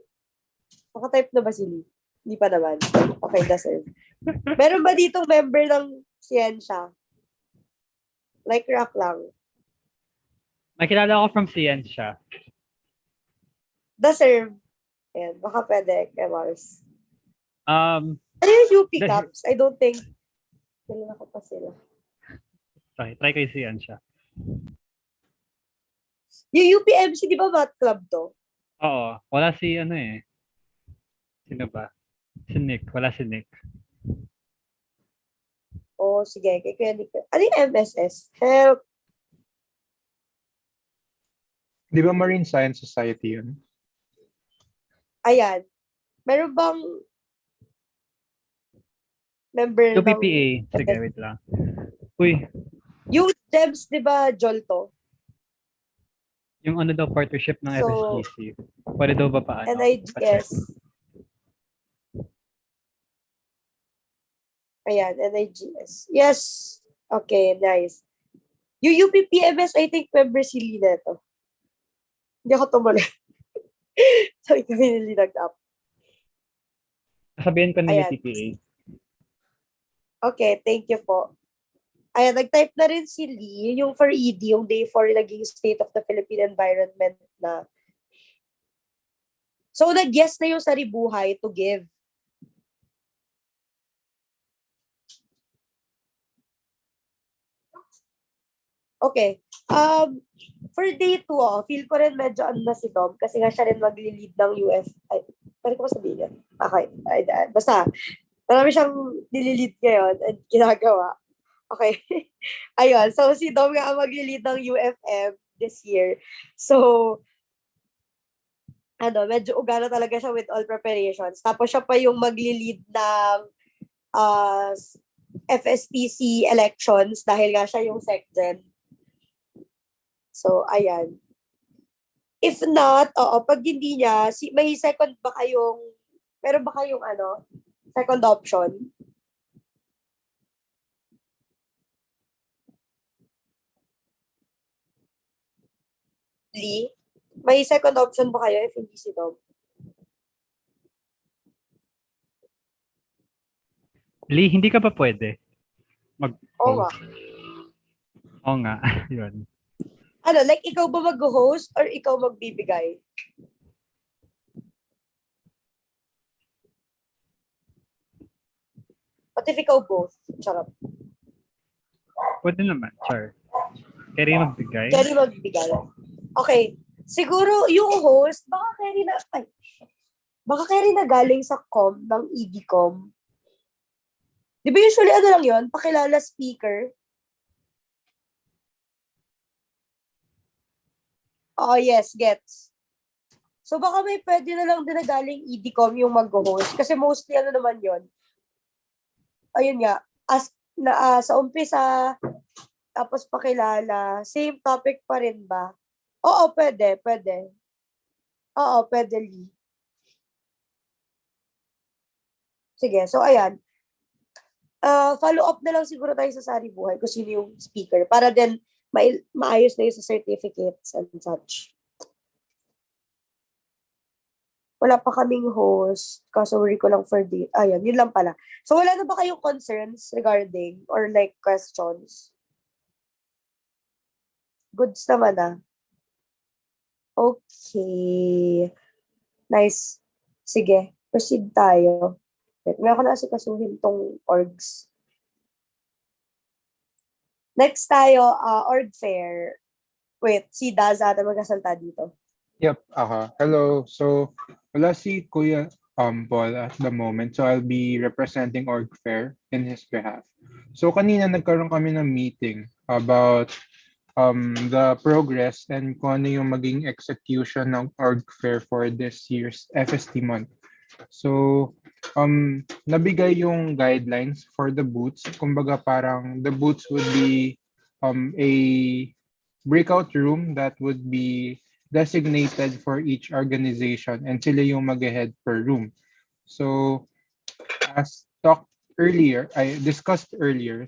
Naka-type na ba si Lee? Hindi pa naman. Okay, that's it. Meron ba ditong member ng siyensya? Like react lang. Nakilala ko from CN siya. The serve. Ayan, baka pwede kay Mars. Um, Ano yung UP Caps? I don't think. Kailan ako pa sila. sorry, try kay CN siya. Yung UPMC, di ba math club to? Oo. Wala si Sino ba? Si Nick. Wala si Nick. Oh, sige. Kay Kuya Nick. Ano yung MSS? Help. Di ba Marine Science Society yun? Ayan. Meron bang member Yung PPA. Sige, wait lang. Uy, Yung Debs, di ba, Jolto? yung daw partnership ng So, FSTC. Pwede daw ba paano? NIGS. Ayan, NIGS. Yes. Okay, nice. Yung UPPMS, I think member si Lina to. Hindi ako tumuloy. So, kami nili nag-up. Sabihin ko na Ayan. UTPA. Okay, thank you po. Ayan, nag-type na rin si Lee, yung for ED, yung day 4 naging State of the Philippine Environment na. So, nag-yes na yung Saribuhay to give. Okay. For day 2, feel ko rin medyo ano na si Dom kasi nga siya rin magli-lead ng UF. Ay, pwede ko ba sabihin yan? Okay. Ay, basta, marami siyang nililid ngayon at ginagawa. Okay. Ayun. So, si Dom nga ang magli-lead ng UFM this year. So, medyo ugala talaga siya with all preparations. Tapos siya pa yung magli-lead ng FSTC elections dahil nga siya yung SecGen. So, ayan. If not, pag hindi niya, may second ba kayong, meron ba kayong second option? Lee? May second option ba kayo if hindi si Dom? Lee, hindi ka pa pwede Oo nga. Oo nga. Yun. Like ikaw ba mag-host or ikaw magbibigay? What if ikaw both? Charot. Pwede naman, Char. Carry magbigay. Carry magbigay. Okay. Siguro yung host, baka carry na galing sa com ng EDCOM. Di ba usually lang yun? Pakilala speaker. Oh, yes, gets. So baka may pwede na lang din na galing EDCOM yung mag-host. Kasi mostly naman yun. Ayun nga, sa umpisa, tapos pakilala, same topic pa rin ba? Oo, pwede. Oo, pwede, Lee. Sige, so ayan. Follow up na lang siguro tayo sa Saribuhay kung sino yung speaker para din maayos na yung sa certificates and such. Wala pa kaming host. Kaso worry ko lang for day. Ayan, yun lang pala. So wala na ba kayong concerns regarding or like questions? Goods naman ah. Okay. Nice. Sige, proceed tayo. May ako na asikasuhin tong orgs. Next tayo, org fair. Wait, si Daz ata magkasalta dito. Yep, hello. So, wala si Kuya Paul at the moment. So, I'll be representing Org Fair in his behalf. So, kanina nagkaroon kami ng meeting about the progress and kung ano yung maging execution ng Org Fair for this year's FST month. So, nabigay yung guidelines for the booths. Kumbaga parang the booths would be a breakout room that would be designated for each organization and sila yung mag-head per room. So, as discussed earlier,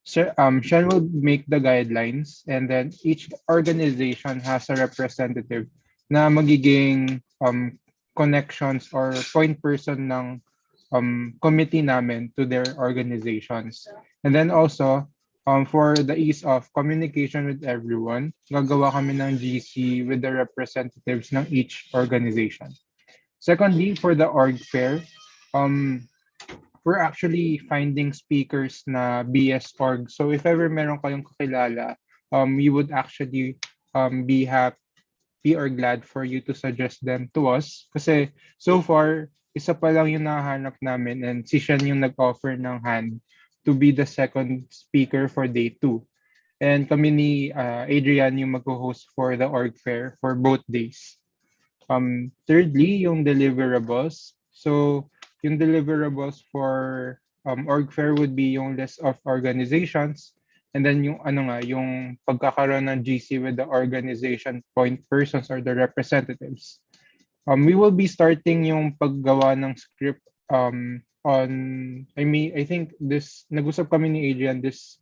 Shen will make the guidelines and then each organization has a representative na magiging connections or point person ng committee namin to their organizations. And then also, for the ease of communication with everyone, gagawa kami ng GC with the representatives ng each organization. Secondly, for the org fair, we're actually finding speakers na BS org. So if ever meron kayong kakilala, we would actually be happy or glad for you to suggest them to us. Kasi so far, isa pa lang yung nahanap namin and si Shen yung nag-offer ng hand to be the second speaker for day 2. And kami ni Adrian yung mag-host for the org fair for both days. Thirdly, yung deliverables. So, yung deliverables for org fair would be yung list of organizations and then yung yung pagkakaroon ng GC with the organization point persons or the representatives. We will be starting yung paggawa ng script I think nag-usap kami ni Adrian this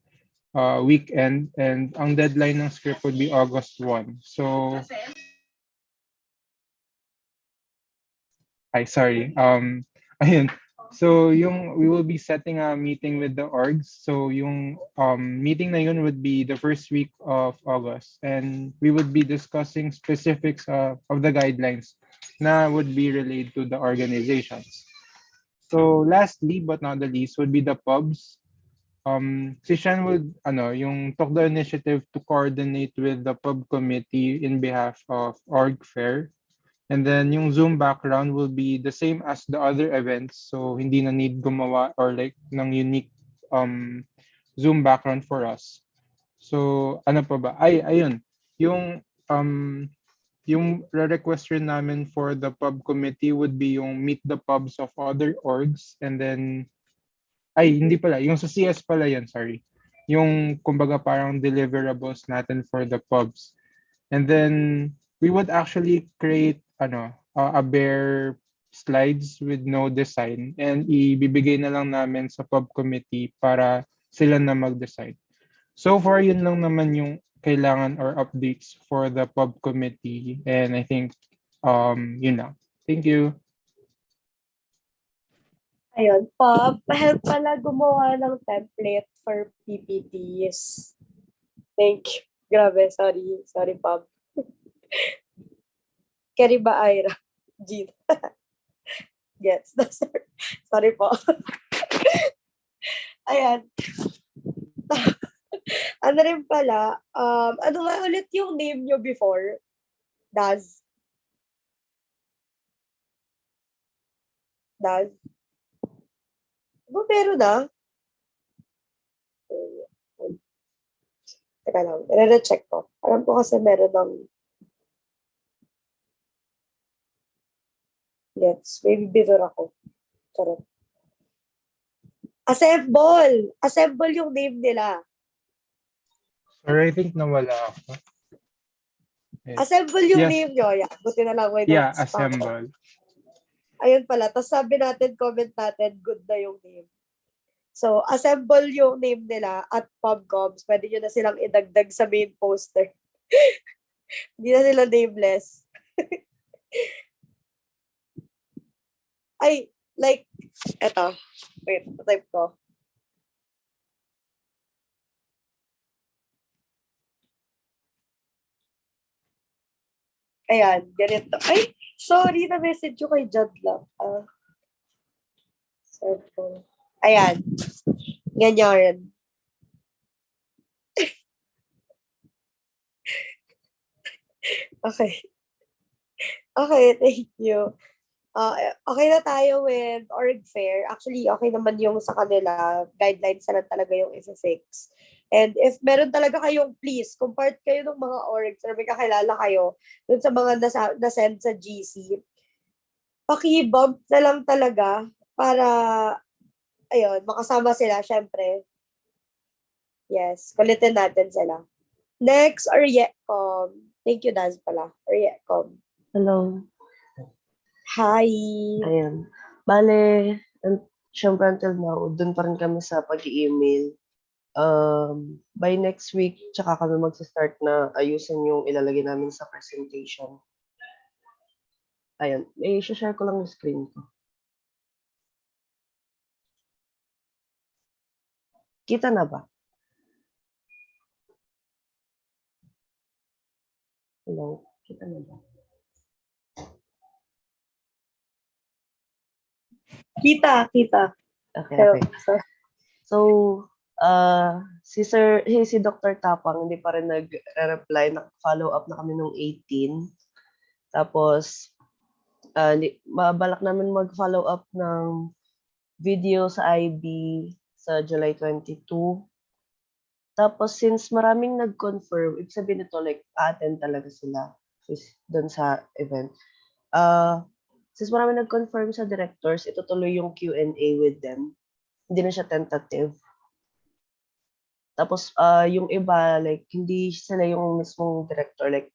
weekend, and ang deadline ng script would be August 1. So, sorry. Ayun. So, we will be setting a meeting with the orgs. So, yung meeting na yun would be the first week of August. And we would be discussing specifics of the guidelines na would be relayed to the organizations. So, lastly but not the least would be the pubs. Si Shan would, took the initiative to coordinate with the pub committee in behalf of org fair. And then yung Zoom background will be the same as the other events. So hindi na need gumawa or like ng unique Zoom background for us. So ano pa ba? Ayun. Yung request rin namin for the pub committee would be yung meet the pubs of other orgs, and then hindi pala, yung sa CS pala yun, sorry. Yung kumbaga parang deliverables natin for the pubs. And then we would actually create a bare slides with no design, and ibibigay na lang namin sa pub committee para sila na mag-design. So far, yun lang naman yung kailangan or updates for the pub committee, and I think yun lang. Thank you. Ayun, Pop, help pala gumawa ng template for PPTs. Thank you. Grabe, sorry. Sorry, Pop. Carry ba, Ira? Jean. Gets. Sorry po. Ayan. Ano rin pala, ano nga ulit yung name nyo before? Daz. Ano meron na? Teka lang, i-recheck ko. Alam ko kasi meron ng gets. Maybe bitter ako. Charot. Assemble! Assemble yung name nila. Sorry, I think nawala ako. Assemble yung name nyo. Yeah, buti na lang. Yeah, assemble. Ayun pala. Tapos sabi natin, comment natin, good na yung name. So, assemble yung name nila at PubComs. Pwede nyo na silang idagdag sa main poster. Hindi na sila nameless. Ay, like, eto. Wait, type ko. Ayan, ganito. Ay, sorry, na-message ko kay Jad lang. Cellphone. Ayan. Ganyan. Okay. Okay, thank you. Okay na tayo with org fair. Actually, okay naman yung sa kanila. Guidelines na lang talaga yung isa-fix. And if meron talaga kayong, please, kung part kayo ng mga orgs or may kakilala kayo dun sa mga na-send sa GC, paki-bump na lang talaga para, ayun, makasama sila, syempre. Yes, kulitin natin sila. Next, Oriecom. Thank you, Daz pala. Oriecom. Hello. Hi. Ayan. Bale, syempre until now, dun pa rin kami sa pag-email. By next week, tsaka kami mag-start na ayusin yung ilalagay namin sa presentation. Ayan. I-share ko lang yung screen ko. Kita na ba? Hello? Kita na ba? Kita. Okay. So, si Dr. Tapang hindi pa rin nag-reply. Nag-follow up na kami nung 18. Tapos, mabalak namin mag-follow up ng video sa IB sa July 22. Tapos, since maraming nag-confirm, ibig sabihin nito, like, attend talaga sila doon sa event. Since maraming nag-confirm sa directors, itutuloy yung Q&A with them. Hindi na siya tentative. Tapos, yung iba, like, hindi sila yung mismong director. Like,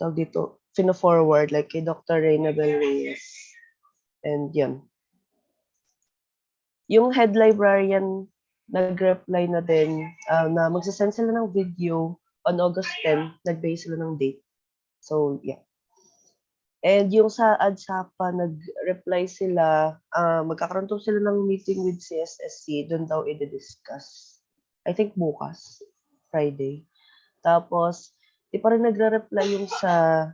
tawag dito, fino-forward, like, kay Dr. Reynabel Reyes. And yun. yung head librarian nag-reply na din na magsasend sila ng video on August 10, nag-base sila ng date. So, yeah. And yung sa ADSAPA, nag-reply sila, magkakaroon daw sila ng meeting with CSSC, doon daw i-discuss. I think bukas, Friday. Tapos, di pa rin nagre-reply yung sa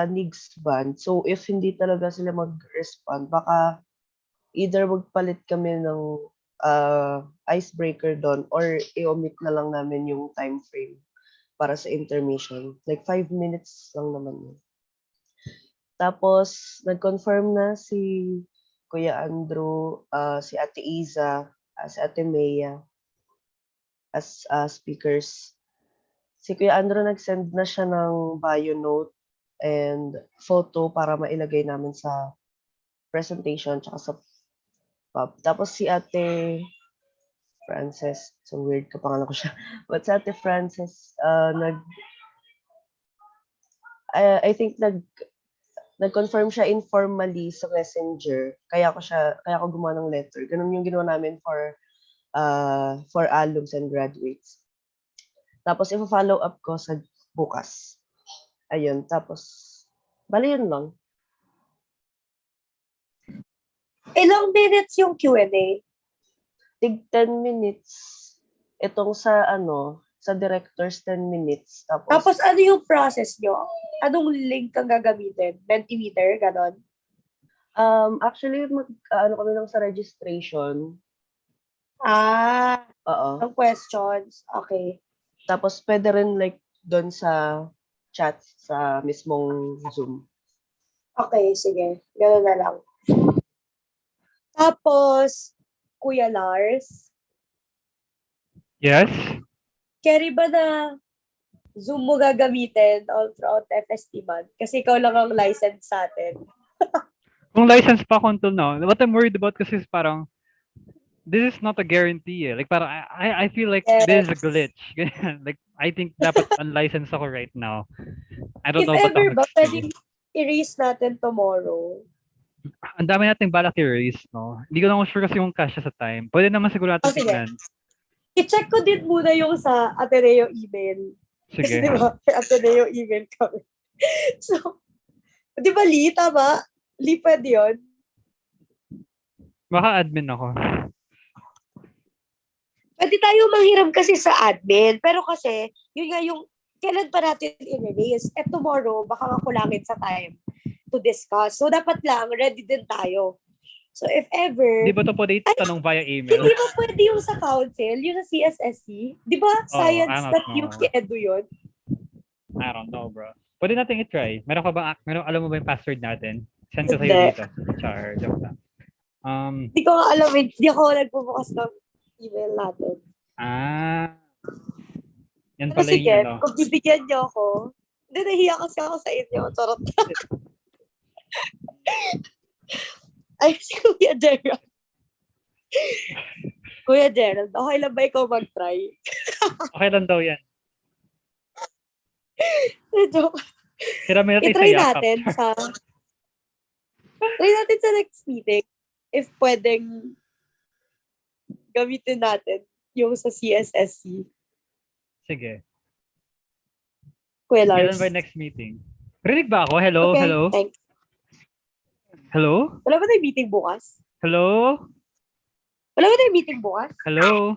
NIGS band. So, if hindi talaga sila mag-respond, baka either magpalit kami ng icebreaker doon or i-omit na lang namin yung time frame para sa intermission. Like 5 minutes lang naman yun. Tapos, nag-confirm na si Kuya Andrew, si Ate Iza, si Ate Mea as speakers. Si Kuya Andrew nag-send na siya ng bio note and photo para mailagay namin sa presentation tsaka sa pub. Tapos si Ate Frances, so weird ka pangalan ko siya. But si Ate Frances, I think nag-confirm siya informally sa messenger. Kaya ako gumawa ng letter. Ganun yung ginawa namin for alums and graduates. Tapos i-follow up ko sa bukas. Ayun, tapos bali yun lang. Ilang minutes yung Q&A? Tig 10 minutes. Itong sa sa directors 10 minutes. Tapos ano yung process nyo? Anong link kang gagamitin? Mentimeter, ganon? Actually, kami lang sa registration. Oo. Ang questions. Okay. Tapos pwede rin like doon sa chat sa mismong Zoom. Okay, sige. Ganon na lang. Tapos, Kuya Lars, Yes? carry ba na Zoom mo gagamitin all throughout FST month? Kasi ikaw lang ang license sa atin. Kung license pa ako until now, what I'm worried about kasi is parang, this is not a guarantee. Like parang, I feel like this is a glitch. Like, I think dapat unlicensed ako right now. I don't If know ba't ever ako ba, nag-stay. pwedeng erase natin tomorrow. Ang dami nating balak i-raise, no? Hindi ko naman sure kasi yung cash sa time. Pwede naman siguro natin Sige. tignan. I-check ko din muna yung sa Ateneo email. Kasi Sige. di ba, Ateneo email kami. So, di ba Lee, tama? Lee, pwede yun? Baka admin ako. Pwede tayo manghiram kasi sa admin. Pero kasi, yun nga yung, kailan pa natin i-release? Eh tomorrow, baka makulangin sa time to discuss. So, dapat lang, ready din tayo. So, if ever... Di ba ito pwede tanong via email? Hindi ba pwede yung sa council, yung sa CSSC? Di ba science I don't know. edu yun? I don't know, bro. Pwede natin i-try. Alam mo ba yung password natin? Send ko sa'yo Hindi. dito. Char, joke lang. Hindi ko nga alam, hindi ako nagbubukas ng email natin. Yan Pero pala sige, yung kung bibigyan niyo ako, hindi, nahiya kasi ako sa inyo. Charot. Ay, si Kuya Gerald. Kuya Gerald, okay lang ba ikaw mag-try? Okay lang daw yan. Joke. Hirami natin I-try sa natin yakap. try natin sa next meeting if pwedeng gamitin natin yung sa CSSC. Sige. Kuya Kailan Lars. ba yung next meeting? Rinig ba ako? Hello? Okay, Hello? thanks. Hello? Wala ba tayong meeting bukas? Hello? Wala ba tayong meeting bukas? Hello?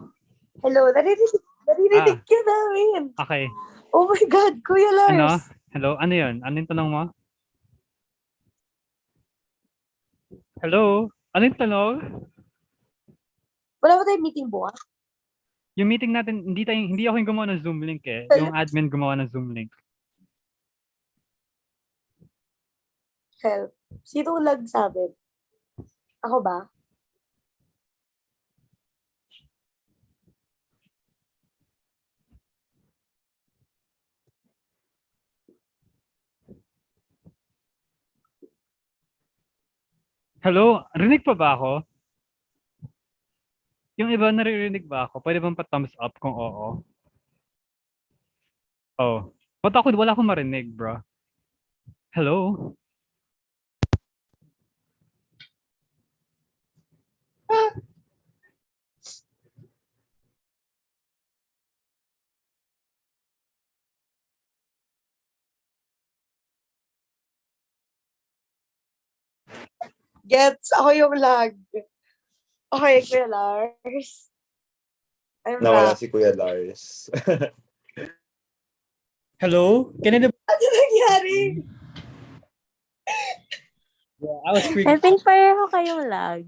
Hello, narinig ka namin. Okay. Oh my God, Kuya Lars. Ano? Hello? Ano yun? Ano yung tanong mo? Hello? Ano yung tanong? Wala ba tayong meeting bukas? Yung meeting natin, hindi ako yung gumawa ng Zoom link eh. Yung admin gumawa ng Zoom link. Help. Sino nagsabi? Ako ba? Hello? Rinig pa ba ako? Yung iba naririnig ba ako? Pwede bang pa-thumbs up kung oo? Oh. Ba't wala akong marinig, bro? Hello? Gets, ako yung lag. Okay, Kuya Lars. I'm Nawala back. si Kuya Lars. Hello? Can I Ano nangyari? I was I freaking think pareho kayong lag.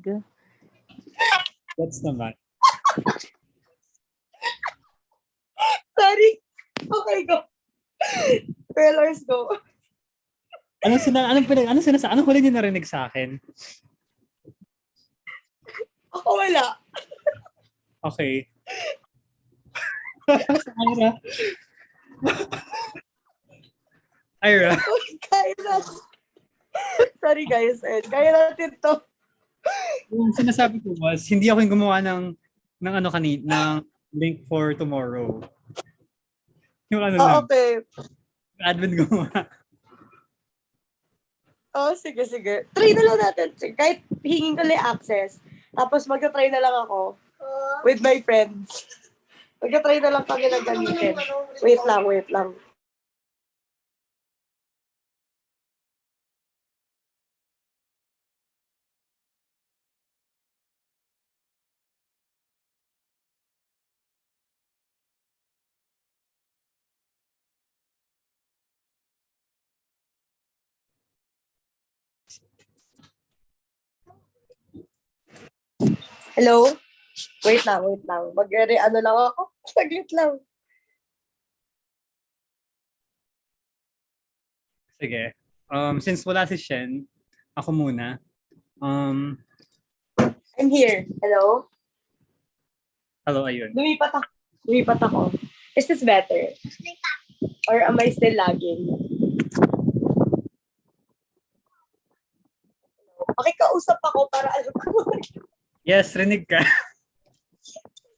That's naman. Sorry. Okay, go. Kuya Lars, go. Anong huli niyo narinig sa akin? Ako wala. Okay. Ira. Ira. Uy, kaya natin. Sorry guys, kaya natin to. Yung sinasabi ko was, hindi ako yung gumawa ng link for tomorrow. Yung ano lang, Okay. admin gumawa. Sige. Try na lang natin. Kahit hingin ko lang access. Tapos magta-try na lang ako with my friends. Magta-try na lang kami ng gamitin. Wait lang. Hello? Wait lang. Ano lang ako? Saglit lang. Sige. Since wala si Shen, ako muna. I'm here. Hello? Hello, ayun. Lumipat ako. Is this better? Or am I still lagging? Okay, kausap ako para alam ko. Yes, rinig ka.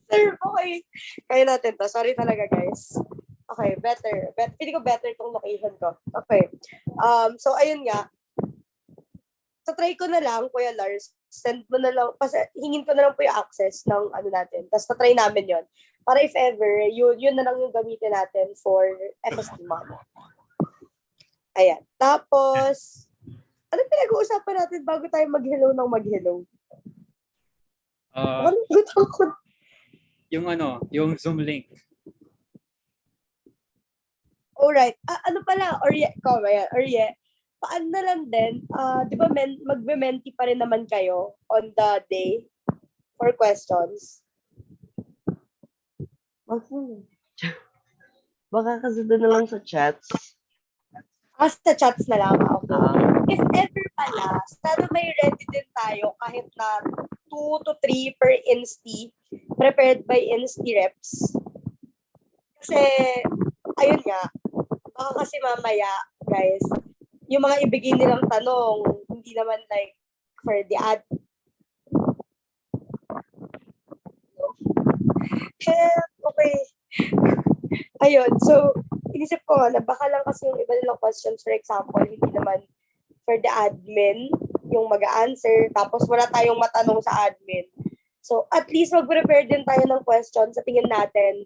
Sir, okay. Kaya natin to. Sorry talaga, guys. Okay, better. Pili ko better itong location ko. Okay. So, ayun nga. So, try ko na lang, Kuya Lars. Send mo na lang. Hingin ko na lang po yung access ng ano natin. Tapos, try namin yon. Para if ever, yun na lang yung gamitin natin for FST month. Ayan. Tapos, ano pinag-uusapan natin bago tayo mag-hello ng mag-hello? Yung Zoom link. Alright. Ano pala? Orye, paano na lang din, di ba magme-menti pa rin naman kayo on the day for questions? Baka kasi doon na lang sa chats. Sa chats na lang. Okay. If ever pala, sana may ready din tayo kahit na 2 to 3 per insti, prepared by insti reps. Kasi, ayun nga, baka kasi mamaya, guys, yung mga ibigay nilang tanong, hindi naman like for the ad. Okay. Ayun, so, inisip ko nga na baka lang kasi yung iba nilang questions, for example, hindi naman for the admin, yung mag-a-answer, tapos wala tayong matanong sa admin. So, at least mag-prepare din tayo ng questions sa tingin natin.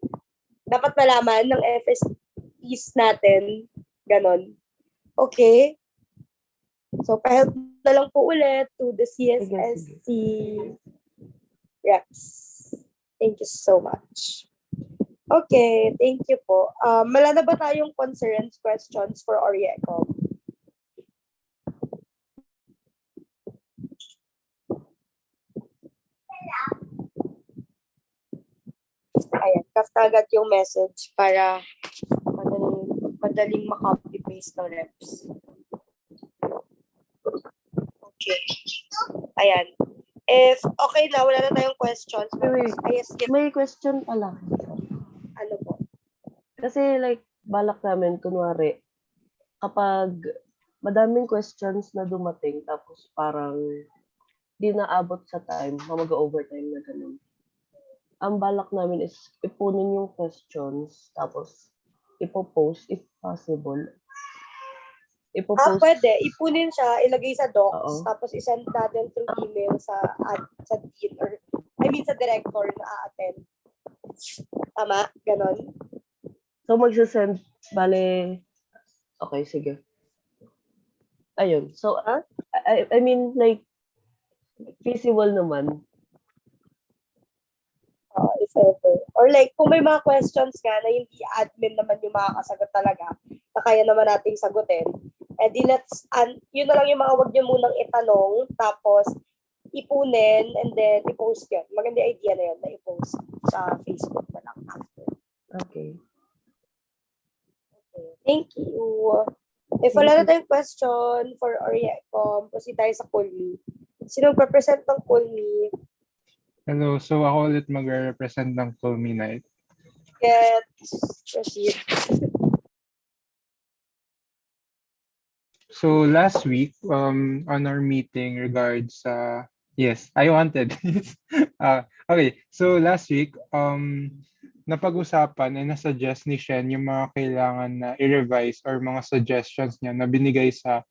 Dapat malaman ng FSTs natin. Ganon. Okay? So, pahelp na lang po ulit to the CSSC reps. Thank you so much. Okay, thank you po. Wala na ba tayong concerns, questions for Orieco? Ayan, kasta agad yung message para madaling makopy-paste ng reps. Okay. Ayan. If okay na, wala na tayong questions. Wait. May question pala. Ano po? Kasi like, balak namin, kunwari, kapag madaming questions na dumating, tapos parang di naabot sa time, mag-overtime na ganun. Ang balak namin is ipunin yung questions, tapos ipopost if possible. Ipopost. Pwede. Ipunin siya, ilagay sa docs, Oo. tapos isend natin through email sa dean or sa director na a-attend. Tama? Ganon? So, magsasend, bale, okay, sige. Ayun. So, I mean, like, feasible naman. If ever. Or like, kung may mga questions ka na hindi admin naman yung makakasagot talaga, na kaya naman nating sagutin, di yun na lang yung mga wag nyo munang itanong, tapos ipunin, and then i-post yun. Maganda idea na yun, na i-post sa Facebook na lang after. Okay. Thank you. If wala na tayong question for Oriecom, proceed tayo sa Kulmi. Sino represent ng Kulmi? Hello, so ako ulit magre-represent ng Culmi Night. Proceed. So last week, on our meeting regards yes, I wanted. Okay, so last week, napag-usapan and nasuggest ni Shen yung mga kailangan na i-revise or mga suggestions niya na binigay sa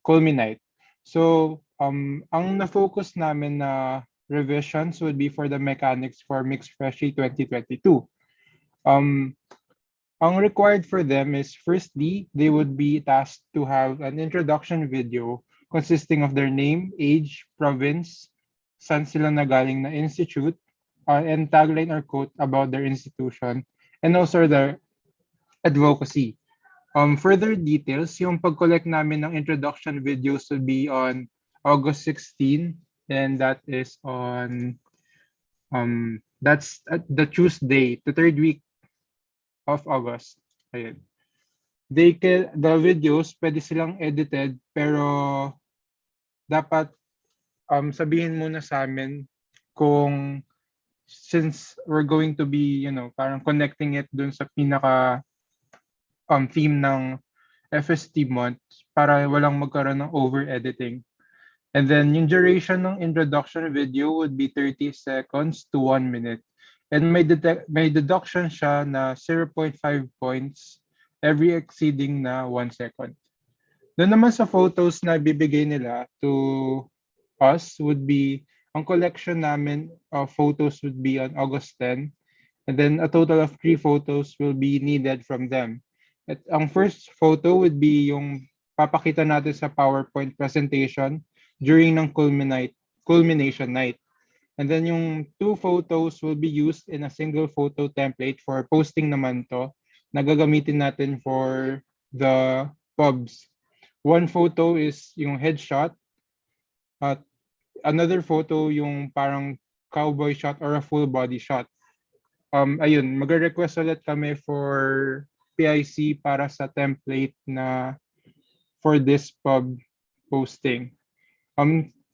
Culmi Night. So, ang na-focus namin na revisions would be for the mechanics for Mixed Freshie 2022. Ang required for them is, firstly, they would be tasked to have an introduction video consisting of their name, age, province, saan sila nagaling na institute, and tagline or quote about their institution, and also their advocacy. Further details, yung pag-collect namin ng introduction videos will be on August 16, and that is on that's the Tuesday, the third week of August. Ayun. The videos pwede silang edited, pero dapat sabihin muna sa amin kung, since we're going to be, parang connecting it dun sa pinaka theme ng FST month para walang magkaroon ng over-editing. And then yung duration ng introduction video would be 30 seconds to 1 minute. And may deduction siya na 0.5 points every exceeding na 1 second. Doon naman sa photos na bibigay nila to us would be, ang collection namin of photos would be on August 10. And then a total of 3 photos will be needed from them. At ang first photo would be yung papakita natin sa PowerPoint presentation during ng culmination night. And then yung 2 photos will be used in a single photo template for posting naman to, na gagamitin natin for the pubs. 1 photo is yung headshot, at another photo yung parang cowboy shot or a full body shot. Ayun, magre-request ulit kami for PIC para sa template na for this pub posting.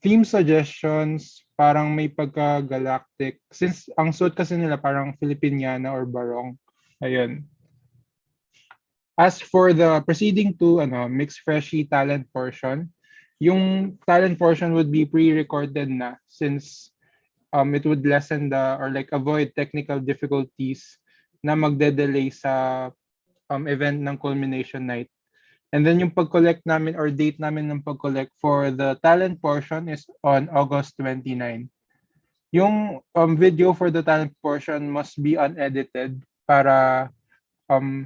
Theme suggestions, parang may pagka-galactic. Since ang suit kasi nila parang Filipiniana or Barong. Ayun. As for the proceeding to Mixed Freshie talent portion, yung talent portion would be pre-recorded na, since it would lessen or avoid technical difficulties na magde-delay sa event ng culmination night. And then yung pag-collect namin or date namin ng pag-collect for the talent portion is on August 29. Yung video for the talent portion must be unedited para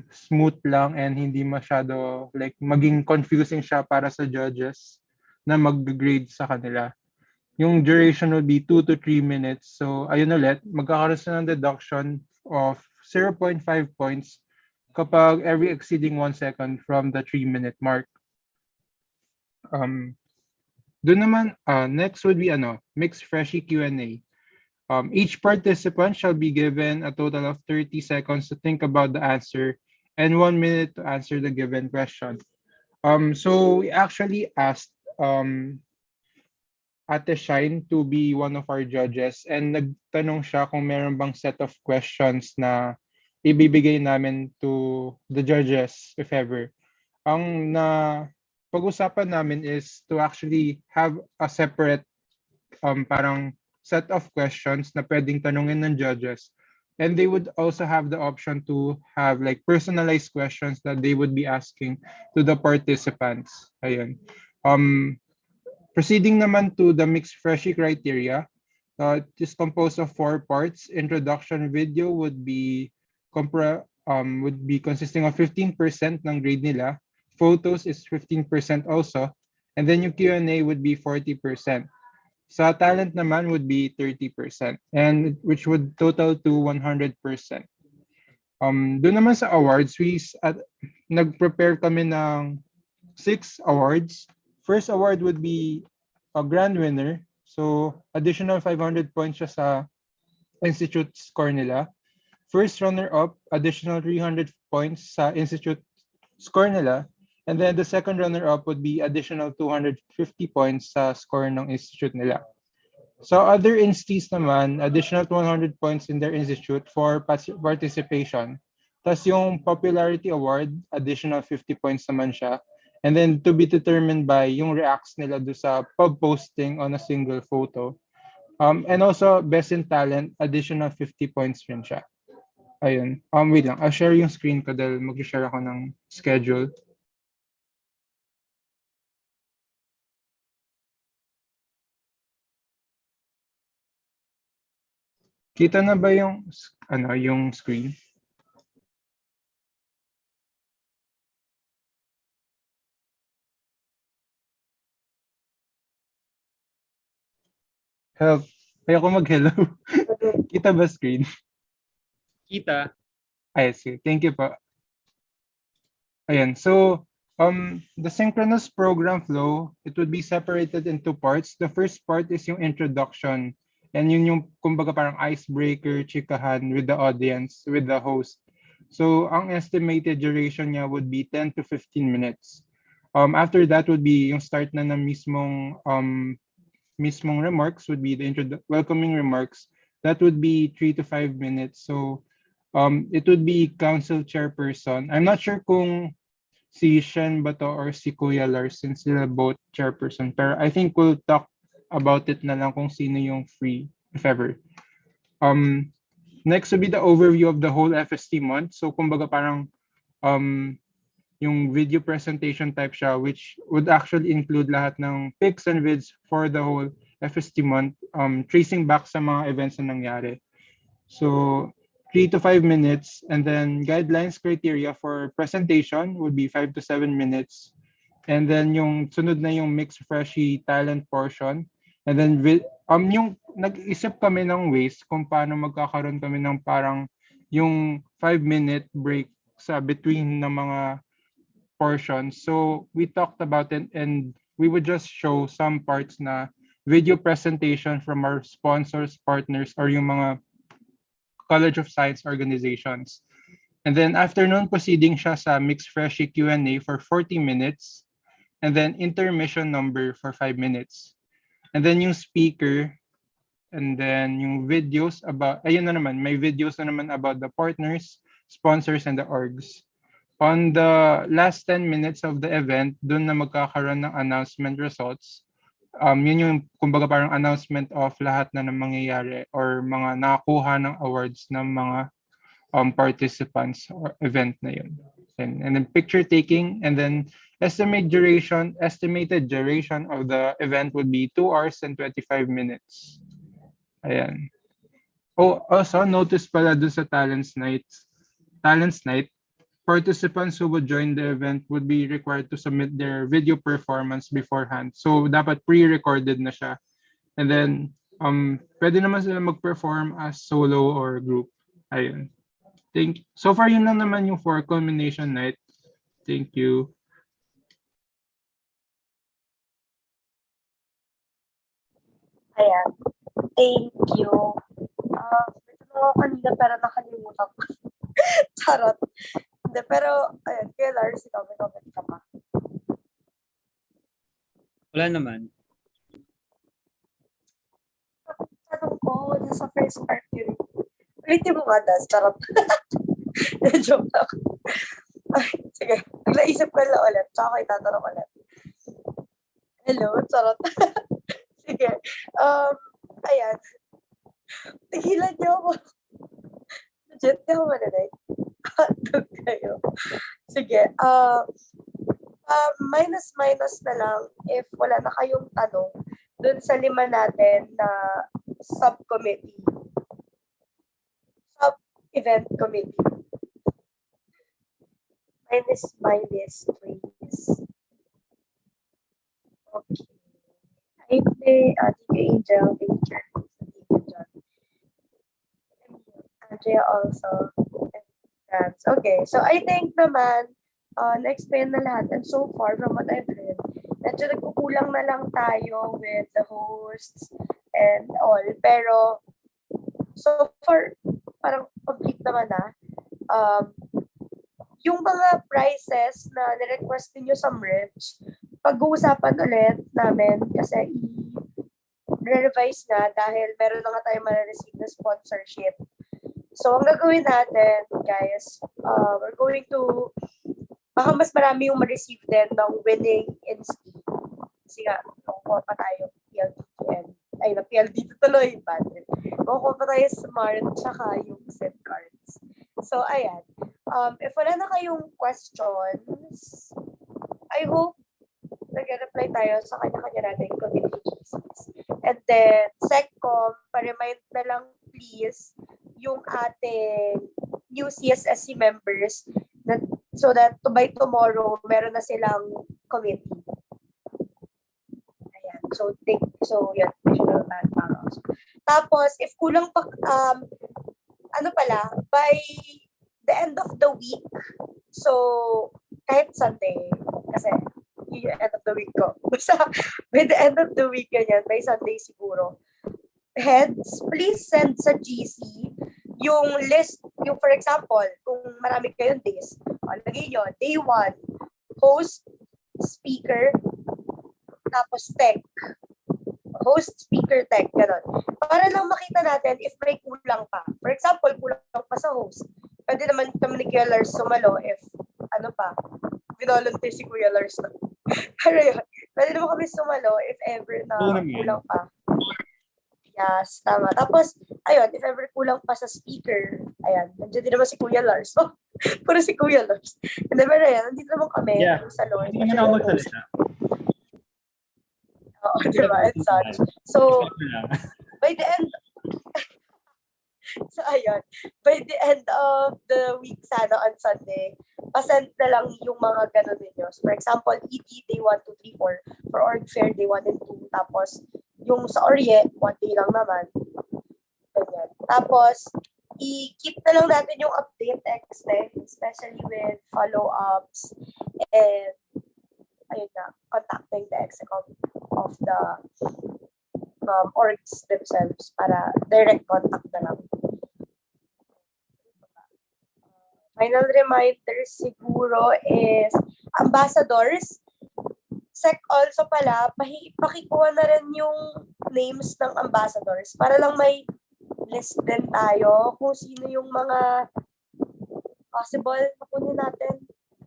smooth lang and hindi masyado maging confusing siya para sa judges na mag-grade sa kanila. Yung duration will be 2 to 3 minutes. So ayun ulit, magkakaroon sa ng deduction of 0.5 points kapag every exceeding 1 second from the 3-minute mark. Doon naman, next would be Mixed Freshie Q&A. Each participant shall be given a total of 30 seconds to think about the answer and 1 minute to answer the given question. So we actually asked Ate Shine to be one of our judges, and nagtanong siya kung meron bang set of questions na ibibigay namin to the judges if ever. Ang pag-usapan namin is to actually have a separate parang set of questions na pwedeng tanungin ng judges And they would also have the option to have like personalized questions that they would be asking to the participants. Ayun. Um, Proceeding naman to the mixed freshie criteria, it is composed of 4 parts. Introduction video would be consisting of 15% ng grade nila. Photos is 15% also. And then yung Q&A would be 40%. Sa talent naman would be 30%, and which would total to 100%. Doon naman sa awards, nag-prepare kami ng 6 awards. First award would be a grand winner. So, additional 500 points siya sa institute score nila. First runner-up, additional 300 points sa institute score nila. And then the second runner-up would be additional 250 points sa score ng institute nila. So other instis naman, additional 100 points in their institute for participation. Tapos yung popularity award, additional 50 points naman siya. And then to be determined by yung reacts nila do sa pub posting on a single photo. And also best in talent, additional 50 points rin siya. Ayun. Wait lang. I'll share yung screen ko dahil mag-share ako ng schedule. Kita na ba yung screen? Help. Ayoko mag-hello. Kita ba screen? Kita. Ay, sige. Thank you po. Ayan. So, the synchronous program flow, it would be separated into parts. The first part is yung introduction. And yun yung, kumbaga parang icebreaker, chikahan with the audience, with the host. So, ang estimated duration niya would be 10 to 15 minutes. After that would be yung start na ng mismong remarks would be the welcoming remarks. That would be 3 to 5 minutes. So, it would be council chairperson. I'm not sure kung si Shen ba to or si Kuya Lars since sila both chairperson. Pero I think we'll talk about it na lang kung sino yung free, if ever. Next would be the overview of the whole FST month. So, kumbaga parang yung video presentation type siya, which would actually include lahat ng pics and vids for the whole FST month, tracing back sa mga events na nangyari. So, 3 to 5 minutes, and then guidelines criteria for presentation would be 5 to 7 minutes. And then yung sunod na yung mixed freshie talent portion. And then yung nag-isip kami ng ways kung paano magkakaroon kami ng parang yung 5-minute break sa between ng mga portions. So we talked about it and we would just show some parts na video presentation from our sponsors, partners, or yung mga College of Science organizations. And then afternoon proceeding siya sa mixed freshie Q&A for 40 minutes. And then intermission number for 5 minutes. And then yung speaker, and then yung videos about, ayun na naman, may videos na naman about the partners, sponsors, and the orgs. On the last 10 minutes of the event, dun na magkakaroon ng announcement results. Yun yung kumbaga parang announcement of lahat na ng mangyayari or mga nakakuha ng awards ng mga participants or event na yun. And then picture taking, and then estimated duration of the event would be 2 hours and 25 minutes. Ayan. Oh, also notice pala dun sa Talents Night, participants who would join the event would be required to submit their video performance beforehand. So dapat pre-recorded na siya. And then pwede naman sila mag-perform as solo or group. Ayun. So far yun lang naman yung for culmination night. Thank you. Ayan. Thank you. Ito na kanina pero nakalimutan ko. Charot. Hindi, pero, ayan, kaya Lars, ikaw, may comment ka pa. Wala naman. Tanong ko, sa first part yun. Ulitin mo nga, Das. Charot. Joke lang. Ay, sige. Naisip ko lang ulit. Tsaka ko itatanong ulit. Hello? Charot. Sige. Ayan. Tigilan niyo ako. Legit, di ako mananay. Hotdog kayo. Sige. Minus na lang if wala na kayong tanong dun sa 5 natin na subcommittee. Sub-event committee. Minus, please. Okay. I think, thank you, Angel. Thank you, Charles. Thank you, John. Andrea also. And France. Okay, so I think naman, na-explain na lahat. And so far, from what I've heard, medyo nagkukulang na lang tayo with the hosts and all. Pero, so far, parang complete naman na. Yung mga prices na nirequest niyo sa merch, pag-uusapan ulit namin kasi i-revise nga dahil meron na nga tayo ma-receive na sponsorship. So, ang gagawin natin, guys, we're going to, baka mas marami yung ma-receive din ng winning insti. Kasi nga, kukuha pa tayo PLDTN. Ay, na PLD tuloy, bad. Kukuha pa tayo smart, tsaka yung set cards. So, ayan. If wala na kayong questions, I hope nag-reply tayo sa kanya-kanya natin communications. And then, SecCom, pa-remind na lang please yung ating new CSSC members na, so that by tomorrow, meron na silang committee. Ayan. So yan, additional manpower. Tapos, if kulang pa, by the end of the week, so, kahit Sunday, kasi, yun yung end of the week ko. Basta, by the end of the week, ganyan, by Sunday siguro. Heads, please send sa GC yung list, yung for example, kung marami kayong days, lagay nyo, day 1, host, speaker, tapos tech. Host, speaker, tech, gano'n. Para lang makita natin if may kulang pa. For example, kulang pa sa host. Pwede naman kami ni Kuya Lars sumalo if, volunteer si Kuya Lars na. Pero yun, pwede naman kami sumalo if ever na kulang pa. Yes, tama. Tapos, ayun, if ever kulang pa sa speaker, ayan, nandiyan din naman si Kuya Lars. Oh, puro si Kuya Lars. And then, pero ayan, nandito naman kami sa Lord. Hindi na ako magsalita. Oo, diba? And such. So, by the end, so ayun, by the end of the week sana on Sunday, pasend na lang yung mga ganun ninyo. So for example, ED day 1, 2, 3, 4, for org fair day 1 and 2, tapos yung sa Orye, 1 day lang naman. Ganyan. Tapos, i-keep na lang natin yung update text, especially with follow-ups and ayun na, contacting the execom of the orgs themselves para direct contact na lang. Final reminder siguro is ambassadors. Sec also pala, pakikuha na rin yung names ng ambassadors para lang may list din tayo kung sino yung mga possible na kunin natin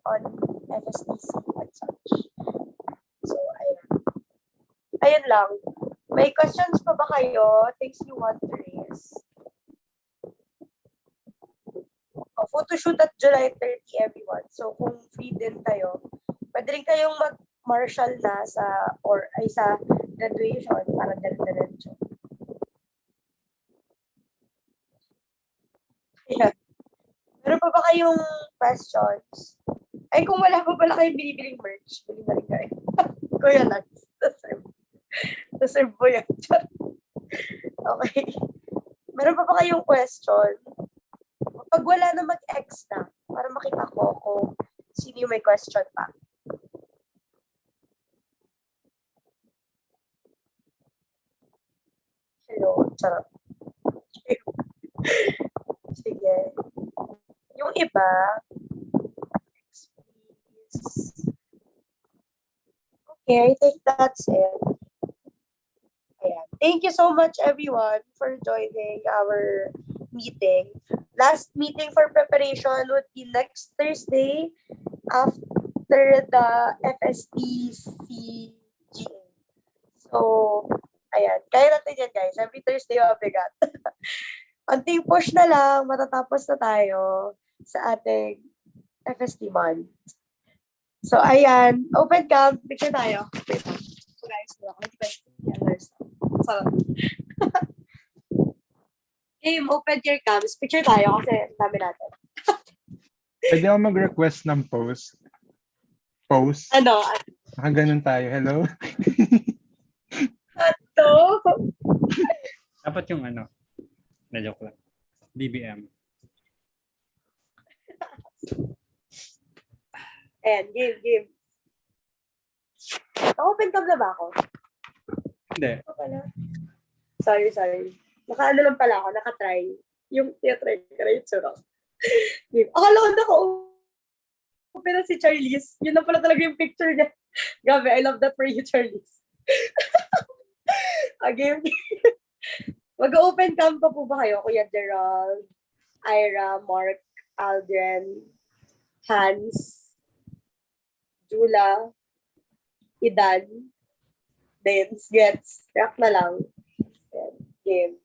on FSTC and such. So, ayun. Ayun lang. May questions pa ba kayo? Things you want to raise? Photoshoot at July 30, everyone. So, kung free din kayo, pwede rin kayong mag-marshal na sa graduation para diretso. Yeah. Meron pa ba kayong questions? Ay, kung wala pa pala kayong binibiling merch, bili na rin kayo. Kuya Lance, deserve mo yan. Okay. Meron pa ba kayong question? Pag wala na mag-X na, para makita ko kung sino yung may question pa. Hello, charot. Sige. Yung iba, X please. Okay, I think that's it. Ayan. Thank you so much, everyone, for joining our meeting. Last meeting for preparation would be next Thursday after the FSTC GA. So, ayan. Kaya natin yan, guys. Every Thursday, mabigat. Unting push na lang, matatapos na tayo sa ating FST month. So, ayan. Open cam. Picture tayo. Wait lang. So, guys, wala ko. Sarap. Game, open your cams. Picture tayo kasi ang dami natin. Pwede ako mag-request ng post. Post. Ano? Ganun tayo. Hello? Ito? Dapat yung ano, na-joke lang. BBM. Ayan, game. Open cam na ba ako? Hindi. Okay na. Sorry. Naka-ano lang pala ako, naka-try. Yung try ko na yung tsura. Akala ko naka-open na si Charlize. Yun na pala talaga yung picture niya. Gabi, I love that for you, Charlize. Game. Mag-open cam pa po ba kayo? Kuya Gerald, Ira, Mark, Aldrin, Hans, Jula, Idan, Dance, Gets, react na lang. Ayan, game.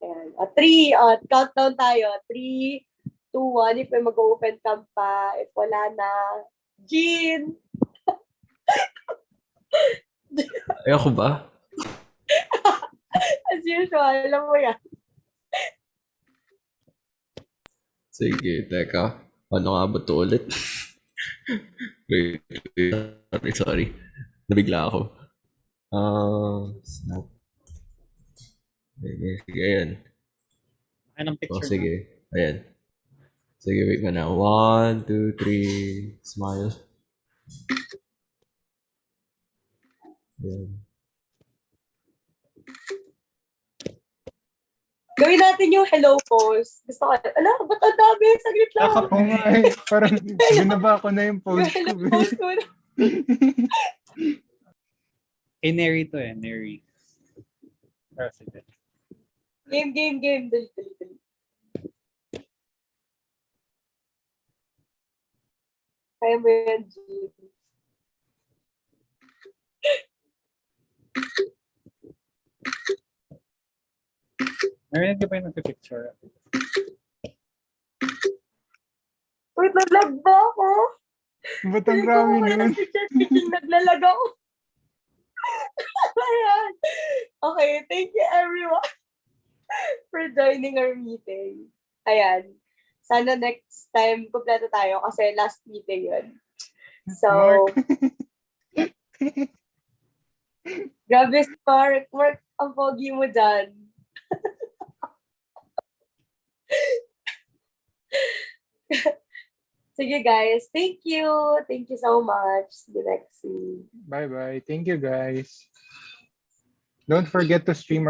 Ayan. 3, countdown tayo. 3, 2, 1. If may mag-open cam pa, if wala na, Jean! Ayoko ba? As usual, alam mo yan. Sige, teka. Paano nga ba ito ulit? wait, sorry. Nabigla ako. Snap. Sige, ayan. Anong picture na? Sige, ayan. Sige, wait mo na. 1, 2, 3, smile. Ayan. Gawin natin yung hello pose. Gusto ko, ba't ang dami? Saglit lang. Oo nga eh. Parang binaba ko na yung post ko. Hello pose ko na. Neri to eh, Neri. President. Game. Dali. Kaya mo yan, G. Meron ka pa yung nagpipicture. Wait, naglag ba ako? Ba't ang rami nun? Naglalag ako. Ayan. Okay, thank you everyone for joining our meeting. Ayan. Sana next time kumpleto tayo kasi last meeting yun. So, grabe si Mark. Mark, ang pogi mo dyan. Sige guys, thank you. Thank you so much. See you next week. Bye-bye. Thank you, guys. Don't forget to stream